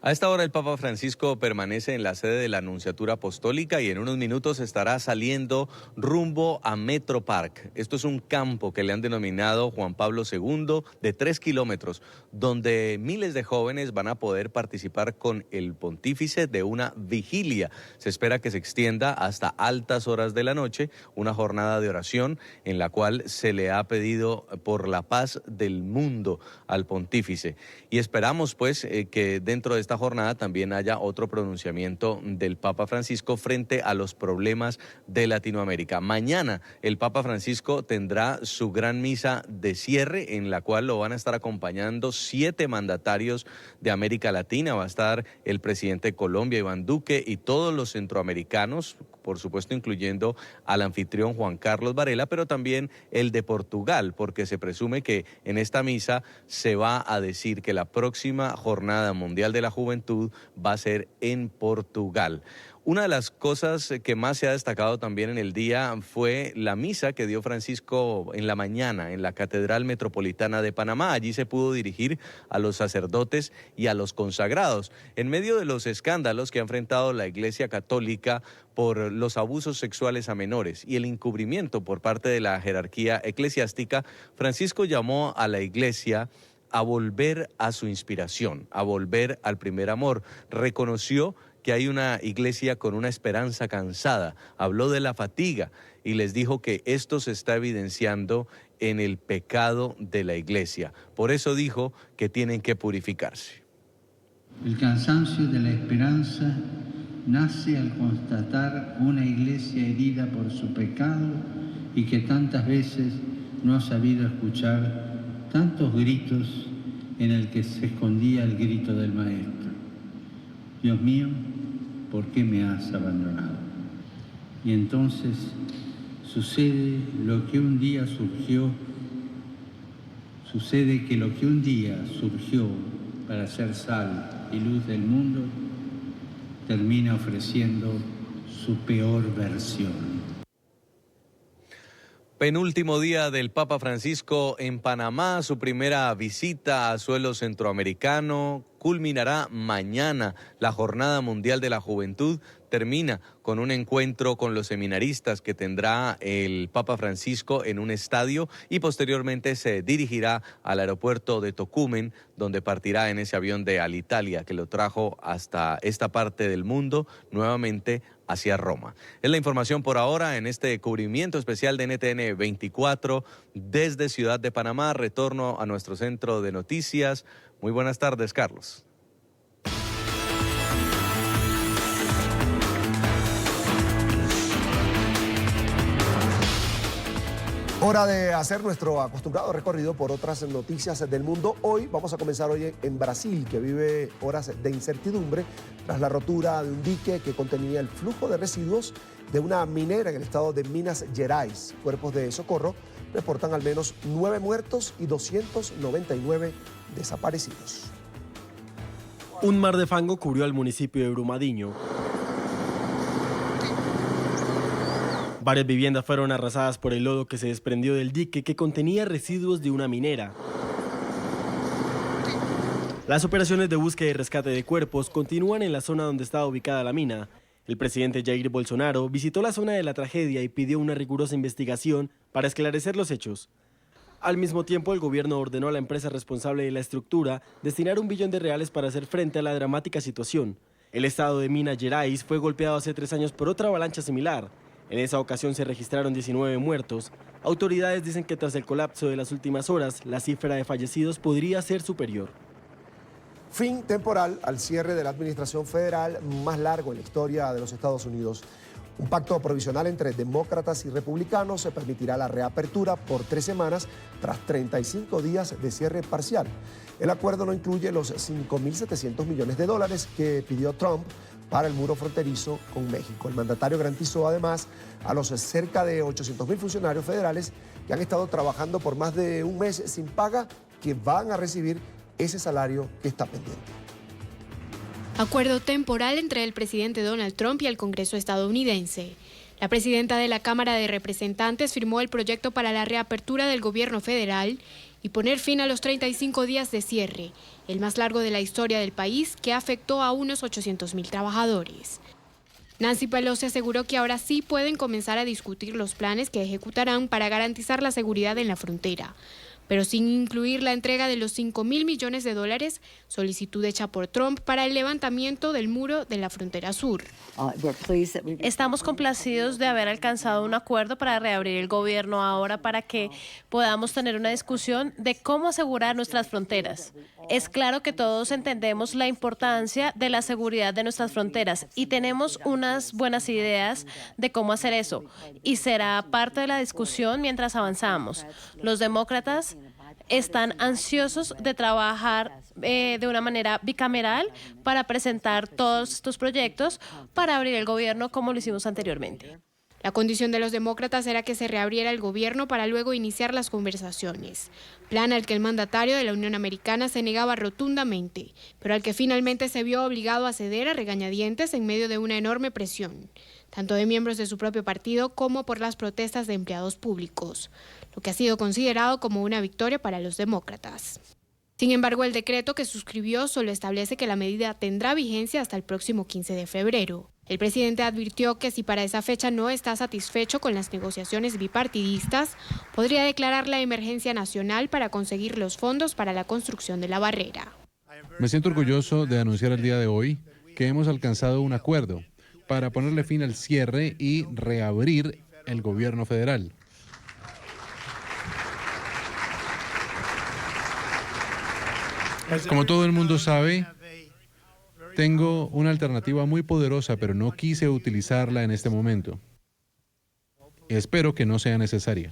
A esta hora el Papa Francisco permanece en la sede de la Nunciatura Apostólica y en unos minutos estará saliendo rumbo a Metro Park. Esto es un campo que le han denominado Juan Pablo II de 3 kilómetros, donde miles de jóvenes van a poder participar con el pontífice de una vigilia. Se espera que se extienda hasta altas horas de la noche, una jornada de oración en la cual se le ha pedido por la paz del mundo al pontífice. Y esperamos pues que dentro de esta jornada también haya otro pronunciamiento del Papa Francisco frente a los problemas de Latinoamérica. Mañana el Papa Francisco tendrá su gran misa de cierre, en la cual lo van a estar acompañando 7 mandatarios de América Latina. Va a estar el presidente de Colombia, Iván Duque, y todos los centroamericanos, por supuesto incluyendo al anfitrión Juan Carlos Varela, pero también el de Portugal, porque se presume que en esta misa se va a decir que la próxima Jornada Mundial de la Juventud va a ser en Portugal. Una de las cosas que más se ha destacado también en el día fue la misa que dio Francisco en la mañana en la Catedral Metropolitana de Panamá. Allí se pudo dirigir a los sacerdotes y a los consagrados. En medio de los escándalos que ha enfrentado la Iglesia Católica por los abusos sexuales a menores y el encubrimiento por parte de la jerarquía eclesiástica, Francisco llamó a la Iglesia a volver a su inspiración, a volver al primer amor. Reconoció que hay una iglesia con una esperanza cansada, habló de la fatiga y les dijo que esto se está evidenciando en el pecado de la iglesia. Por eso dijo que tienen que purificarse. El cansancio de la esperanza nace al constatar una iglesia herida por su pecado y que tantas veces no ha sabido escuchar tantos gritos en el que se escondía el grito del Maestro. Dios mío, ¿por qué me has abandonado? Y entonces sucede que lo que un día surgió para ser sal y luz del mundo, termina ofreciendo su peor versión. Penúltimo día del Papa Francisco en Panamá, su primera visita a suelo centroamericano. Culminará mañana la Jornada Mundial de la Juventud. Termina con un encuentro con los seminaristas que tendrá el Papa Francisco en un estadio y posteriormente se dirigirá al aeropuerto de Tocumen, donde partirá en ese avión de Alitalia que lo trajo hasta esta parte del mundo, nuevamente hacia Roma. Es la información por ahora en este cubrimiento especial de NTN 24 desde Ciudad de Panamá. Retorno a nuestro centro de noticias. Muy buenas tardes, Carlos. Hora de hacer nuestro acostumbrado recorrido por otras noticias del mundo. Vamos a comenzar hoy en Brasil, que vive horas de incertidumbre tras la rotura de un dique que contenía el flujo de residuos de una minera en el estado de Minas Gerais. Cuerpos de socorro reportan al menos 9 muertos y 299 desaparecidos. Un mar de fango cubrió al municipio de Brumadinho. Varias viviendas fueron arrasadas por el lodo que se desprendió del dique que contenía residuos de una minera. Las operaciones de búsqueda y rescate de cuerpos continúan en la zona donde estaba ubicada la mina. El presidente Jair Bolsonaro visitó la zona de la tragedia y pidió una rigurosa investigación para esclarecer los hechos. Al mismo tiempo, el gobierno ordenó a la empresa responsable de la estructura destinar $1 billón para hacer frente a la dramática situación. El estado de Minas Gerais fue golpeado hace 3 años por otra avalancha similar. En esa ocasión se registraron 19 muertos. Autoridades dicen que tras el colapso de las últimas horas, la cifra de fallecidos podría ser superior. Fin temporal al cierre de la administración federal más largo en la historia de los Estados Unidos. Un pacto provisional entre demócratas y republicanos se permitirá la reapertura por 3 semanas tras 35 días de cierre parcial. El acuerdo no incluye los $5.700 millones que pidió Trump para el muro fronterizo con México. El mandatario garantizó además a los cerca de 800.000 funcionarios federales que han estado trabajando por más de un mes sin paga que van a recibir ese salario que está pendiente. Acuerdo temporal entre el presidente Donald Trump y el Congreso estadounidense. La presidenta de la Cámara de Representantes firmó el proyecto para la reapertura del gobierno federal y poner fin a los 35 días de cierre, el más largo de la historia del país, que afectó a unos 800.000 trabajadores. Nancy Pelosi aseguró que ahora sí pueden comenzar a discutir los planes que ejecutarán para garantizar la seguridad en la frontera, pero sin incluir la entrega de los $5.000 millones, solicitud hecha por Trump para el levantamiento del muro de la frontera sur. Estamos complacidos de haber alcanzado un acuerdo para reabrir el gobierno ahora para que podamos tener una discusión de cómo asegurar nuestras fronteras. Es claro que todos entendemos la importancia de la seguridad de nuestras fronteras y tenemos unas buenas ideas de cómo hacer eso, y será parte de la discusión mientras avanzamos. Los demócratas están ansiosos de trabajar de una manera bicameral para presentar todos estos proyectos para abrir el gobierno como lo hicimos anteriormente. La condición de los demócratas era que se reabriera el gobierno para luego iniciar las conversaciones, plan al que el mandatario de la Unión Americana se negaba rotundamente, pero al que finalmente se vio obligado a ceder a regañadientes en medio de una enorme presión, tanto de miembros de su propio partido como por las protestas de empleados públicos, lo que ha sido considerado como una victoria para los demócratas. Sin embargo, el decreto que suscribió solo establece que la medida tendrá vigencia hasta el próximo 15 de febrero. El presidente advirtió que si para esa fecha no está satisfecho con las negociaciones bipartidistas, podría declarar la emergencia nacional para conseguir los fondos para la construcción de la barrera. Me siento orgulloso de anunciar el día de hoy que hemos alcanzado un acuerdo para ponerle fin al cierre y reabrir el gobierno federal. Como todo el mundo sabe, tengo una alternativa muy poderosa, pero no quise utilizarla en este momento. Espero que no sea necesaria.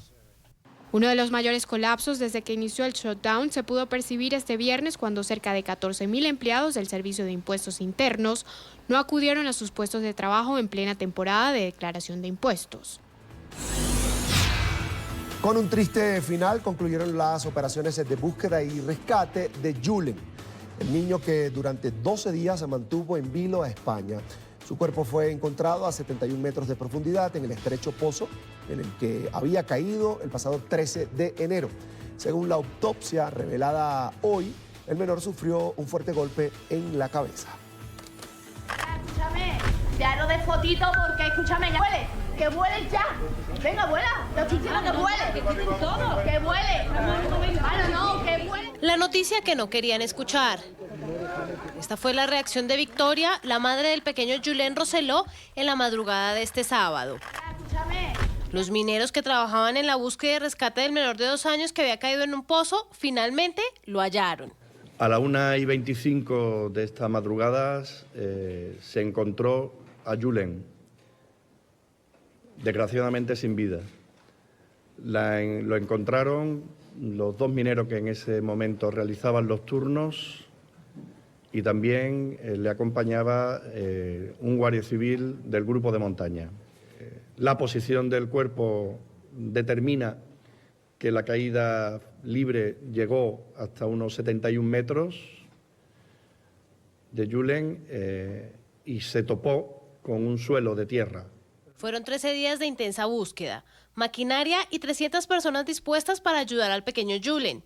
Uno de los mayores colapsos desde que inició el shutdown se pudo percibir este viernes cuando cerca de 14.000 empleados del Servicio de Impuestos Internos no acudieron a sus puestos de trabajo en plena temporada de declaración de impuestos. Con un triste final concluyeron las operaciones de búsqueda y rescate de Julen, el niño que durante 12 días se mantuvo en vilo a España. Su cuerpo fue encontrado a 71 metros de profundidad en el estrecho pozo en el que había caído el pasado 13 de enero. Según la autopsia revelada hoy, el menor sufrió un fuerte golpe en la cabeza. Escúchame, ya lo de fotito porque, escúchame, ya vuele, que vuele ya. Venga, vuela, te estoy diciendo que vuele, que quiten todo, que vuele. No, que vuele. La noticia que no querían escuchar. Esta fue la reacción de Victoria, la madre del pequeño Julen Roseló, en la madrugada de este sábado. Los mineros que trabajaban en la búsqueda y rescate del menor de 2 años que había caído en un pozo, finalmente lo hallaron. A la 1:25 de esta madrugada se encontró a Julen, desgraciadamente sin vida. Lo encontraron los 2 mineros que en ese momento realizaban los turnos y también le acompañaba un guardia civil del grupo de montaña. La posición del cuerpo determina que la caída libre llegó hasta unos 71 metros de Julen y se topó con un suelo de tierra. Fueron 13 días de intensa búsqueda, maquinaria y 300 personas dispuestas para ayudar al pequeño Julen.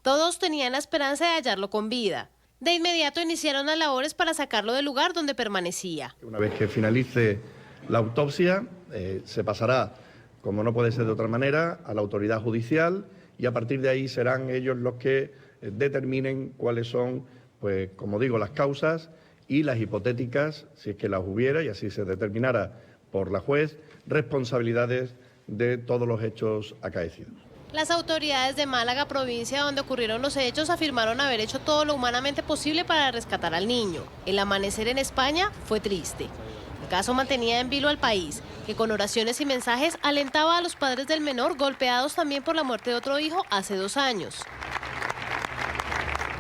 Todos tenían la esperanza de hallarlo con vida. De inmediato iniciaron las labores para sacarlo del lugar donde permanecía. Una vez que finalice la autopsia, se pasará, como no puede ser de otra manera, a la autoridad judicial y a partir de ahí serán ellos los que determinen cuáles son, pues, como digo, las causas y las hipotéticas, si es que las hubiera y así se determinara por la juez, responsabilidades de todos los hechos acaecidos. Las autoridades de Málaga, provincia donde ocurrieron los hechos, afirmaron haber hecho todo lo humanamente posible para rescatar al niño. El amanecer en España fue triste. El caso mantenía en vilo al país, que con oraciones y mensajes alentaba a los padres del menor, golpeados también por la muerte de otro hijo hace 2 años.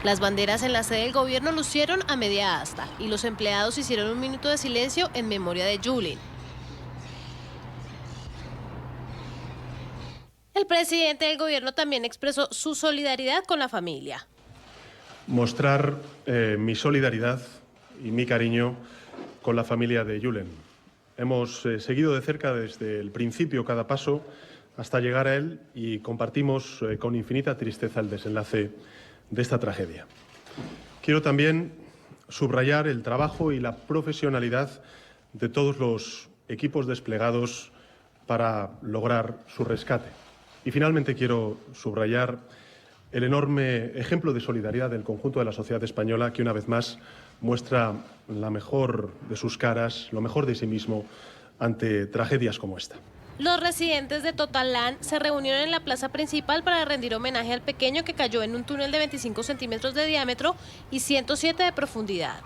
Las banderas en la sede del gobierno lucieron a media asta y los empleados hicieron un minuto de silencio en memoria de Julen. El presidente del gobierno también expresó su solidaridad con la familia. Mostrar mi solidaridad y mi cariño con la familia de Julen. Hemos seguido de cerca desde el principio cada paso hasta llegar a él y compartimos con infinita tristeza el desenlace de esta tragedia. Quiero también subrayar el trabajo y la profesionalidad de todos los equipos desplegados para lograr su rescate. Y finalmente quiero subrayar el enorme ejemplo de solidaridad del conjunto de la sociedad española que una vez más muestra la mejor de sus caras, lo mejor de sí mismo ante tragedias como esta. Los residentes de Totalán se reunieron en la plaza principal para rendir homenaje al pequeño que cayó en un túnel de 25 centímetros de diámetro y 107 de profundidad.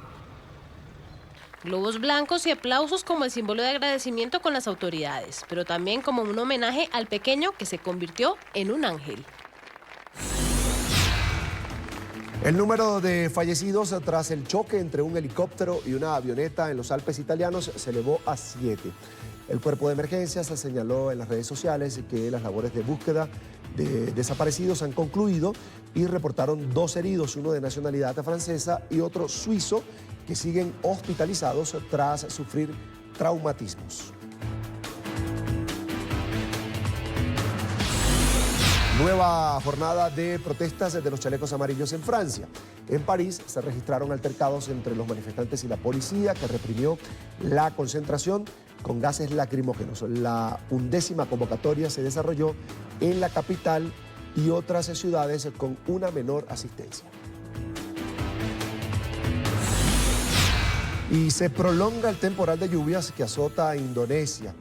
Globos blancos y aplausos como el símbolo de agradecimiento con las autoridades, pero también como un homenaje al pequeño que se convirtió en un ángel. El número de fallecidos tras el choque entre un helicóptero y una avioneta en los Alpes italianos se elevó a 7. El cuerpo de emergencias señaló en las redes sociales que las labores de búsqueda de desaparecidos han concluido y reportaron 2 heridos, uno de nacionalidad francesa y otro suizo, que siguen hospitalizados tras sufrir traumatismos. Nueva jornada de protestas de los chalecos amarillos en Francia. En París se registraron altercados entre los manifestantes y la policía, que reprimió la concentración con gases lacrimógenos. La 11ª convocatoria se desarrolló en la capital y otras ciudades con una menor asistencia. Y se prolonga el temporal de lluvias que azota a Indonesia.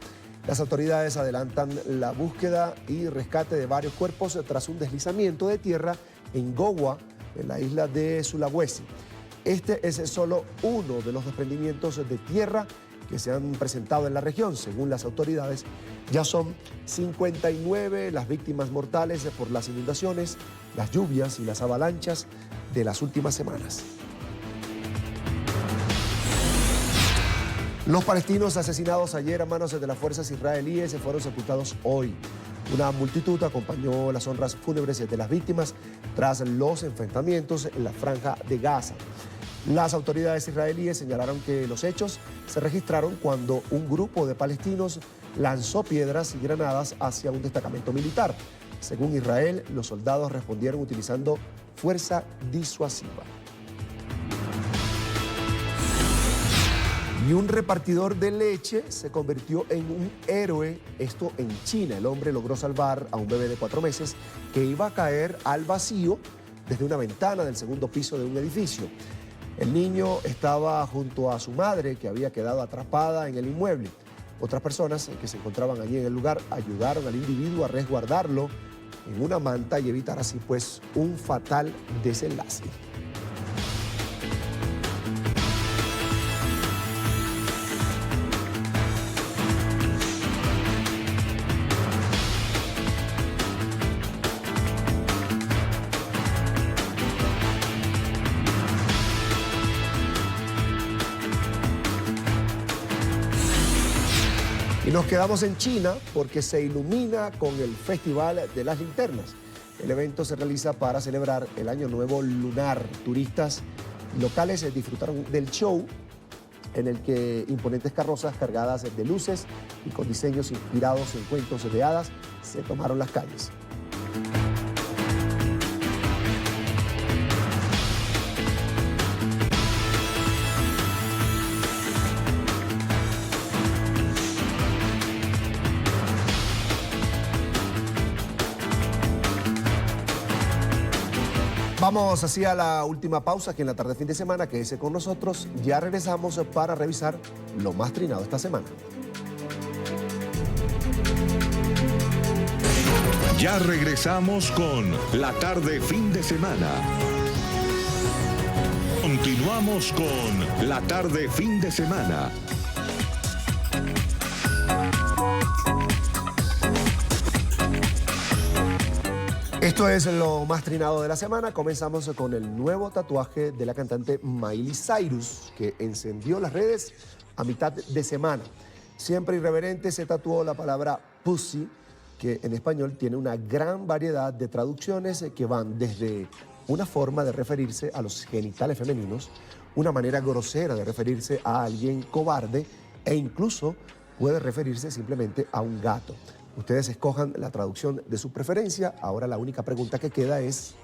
Las autoridades adelantan la búsqueda y rescate de varios cuerpos tras un deslizamiento de tierra en Gowa, en la isla de Sulawesi. Este es solo uno de los desprendimientos de tierra que se han presentado en la región. Según las autoridades, ya son 59 las víctimas mortales por las inundaciones, las lluvias y las avalanchas de las últimas semanas. Los palestinos asesinados ayer a manos de las fuerzas israelíes fueron sepultados hoy. Una multitud acompañó las honras fúnebres de las víctimas tras los enfrentamientos en la franja de Gaza. Las autoridades israelíes señalaron que los hechos se registraron cuando un grupo de palestinos lanzó piedras y granadas hacia un destacamento militar. Según Israel, los soldados respondieron utilizando fuerza disuasiva. Y un repartidor de leche se convirtió en un héroe, esto en China. El hombre logró salvar a un bebé de 4 meses que iba a caer al vacío desde una ventana del segundo piso de un edificio. El niño estaba junto a su madre, que había quedado atrapada en el inmueble. Otras personas que se encontraban allí en el lugar ayudaron al individuo a resguardarlo en una manta y evitar así pues un fatal desenlace. Y nos quedamos en China porque se ilumina con el Festival de las Linternas. El evento se realiza para celebrar el Año Nuevo Lunar. Turistas locales disfrutaron del show en el que imponentes carrozas cargadas de luces y con diseños inspirados en cuentos de hadas se tomaron las calles. Vamos hacia la última pausa aquí en la tarde fin de semana. Quédese con nosotros. Ya regresamos para revisar lo más trinado esta semana. Ya regresamos con la tarde fin de semana. Continuamos con la tarde fin de semana. Esto es lo más trinado de la semana. Comenzamos con el nuevo tatuaje de la cantante Miley Cyrus, que encendió las redes a mitad de semana. Siempre irreverente se tatuó la palabra pussy, que en español tiene una gran variedad de traducciones que van desde una forma de referirse a los genitales femeninos, una manera grosera de referirse a alguien cobarde e incluso puede referirse simplemente a un gato. Ustedes escojan la traducción de su preferencia. Ahora la única pregunta que queda es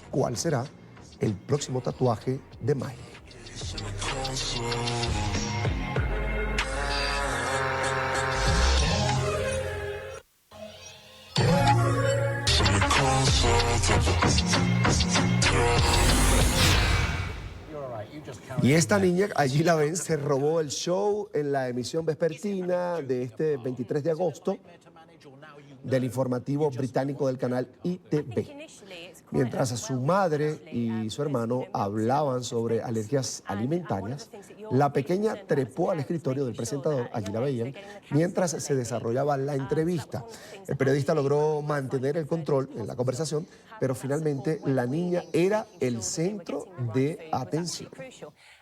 ¿cuál será el próximo tatuaje de Miley? Y esta niña, allí la ven, se robó el show en la emisión vespertina de este 23 de agosto del informativo británico del canal ITV. Mientras su madre y su hermano hablaban sobre alergias alimentarias, la pequeña trepó al escritorio del presentador, allí la veían, mientras se desarrollaba la entrevista. El periodista logró mantener el control en la conversación, pero finalmente la niña era el centro de atención.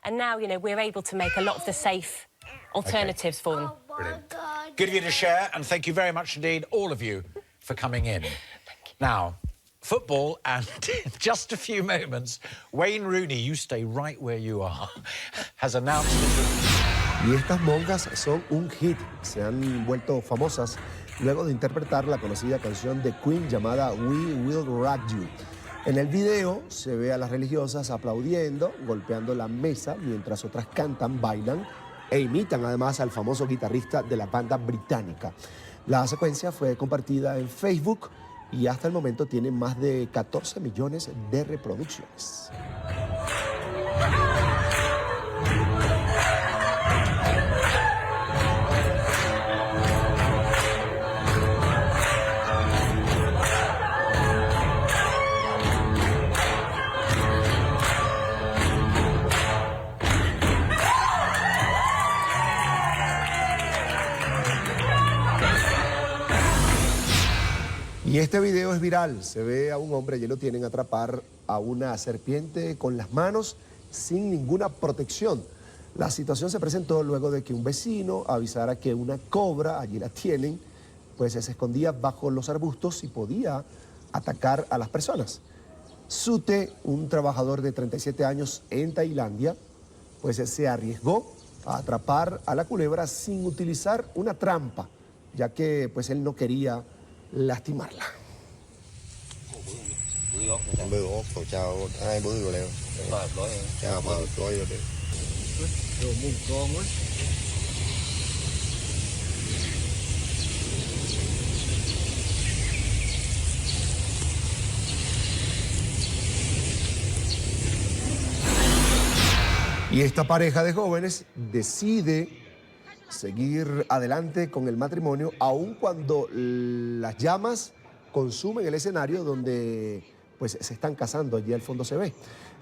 And now, we're able to make a lot of the safe alternatives for them. Brilliant. Good of you to share, and thank you very much indeed, all of you, for coming in. Now, football, and in just a few moments, Wayne Rooney, you stay right where you are, has announced... Y estas monjas son un hit, se han vuelto famosas luego de interpretar la conocida canción de Queen llamada We Will Rock You. En el video se ve a las religiosas aplaudiendo, golpeando la mesa mientras otras cantan, bailan e imitan además al famoso guitarrista de la banda británica. La secuencia fue compartida en Facebook y hasta el momento tiene más de 14 millones de reproducciones. Y este video es viral. Se ve a un hombre, allí lo tienen, atrapar a una serpiente con las manos sin ninguna protección. La situación se presentó luego de que un vecino avisara que una cobra, allí la tienen, pues se escondía bajo los arbustos y podía atacar a las personas. Sute, un trabajador de 37 años en Tailandia, pues se arriesgó a atrapar a la culebra sin utilizar una trampa, ya que pues él no quería lastimarla. Y esta pareja de jóvenes decide seguir adelante con el matrimonio, aun cuando las llamas consumen el escenario donde pues, se están casando. Allí al fondo se ve.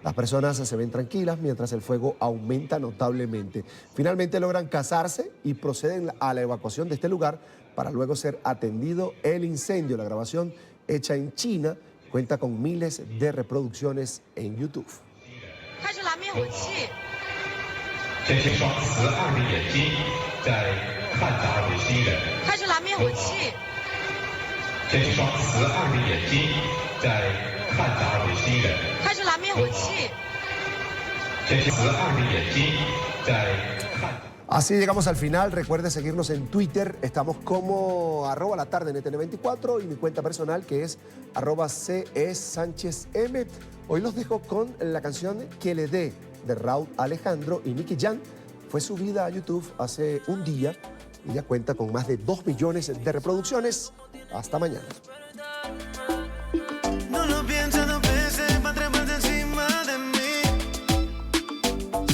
Las personas se ven tranquilas mientras el fuego aumenta notablemente. Finalmente logran casarse y proceden a la evacuación de este lugar para luego ser atendido el incendio. La grabación, hecha en China, cuenta con miles de reproducciones en YouTube. 这是双慈爱的眼睛在看着维新人。开始拿灭火器。这是双慈爱的眼睛在看着维新人。开始拿灭火器。这是慈爱的眼睛在看。 Así llegamos al final. Recuerde seguirnos en Twitter. Estamos como @latardenetn24 y mi cuenta personal que es @CESánchezM. Hoy los dejo con la canción Que le dé de Raúl Alejandro y Nicky Jam. Fue subida a YouTube hace un día y ya cuenta con más de 2 millones de reproducciones. Hasta mañana. No lo pienses dos veces para treparse encima de mí.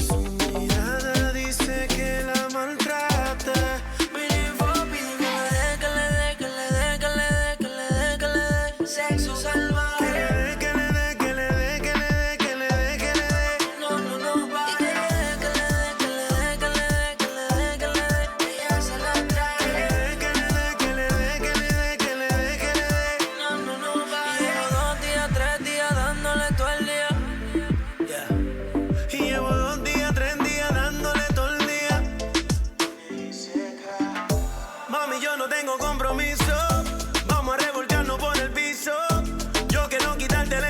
Su mirada dice que la maltrata. Sexo salvaje. Que le dé. No. Y que le dé. Ella se la trae. Que le dé. No. Y llevo 2 días, 3 días dándole todo el día. Y llevo 2 días, 3 días dándole todo el día. Mami, yo no tengo compromiso. Vamos a revolcarnos por el piso. Yo quiero quitarte el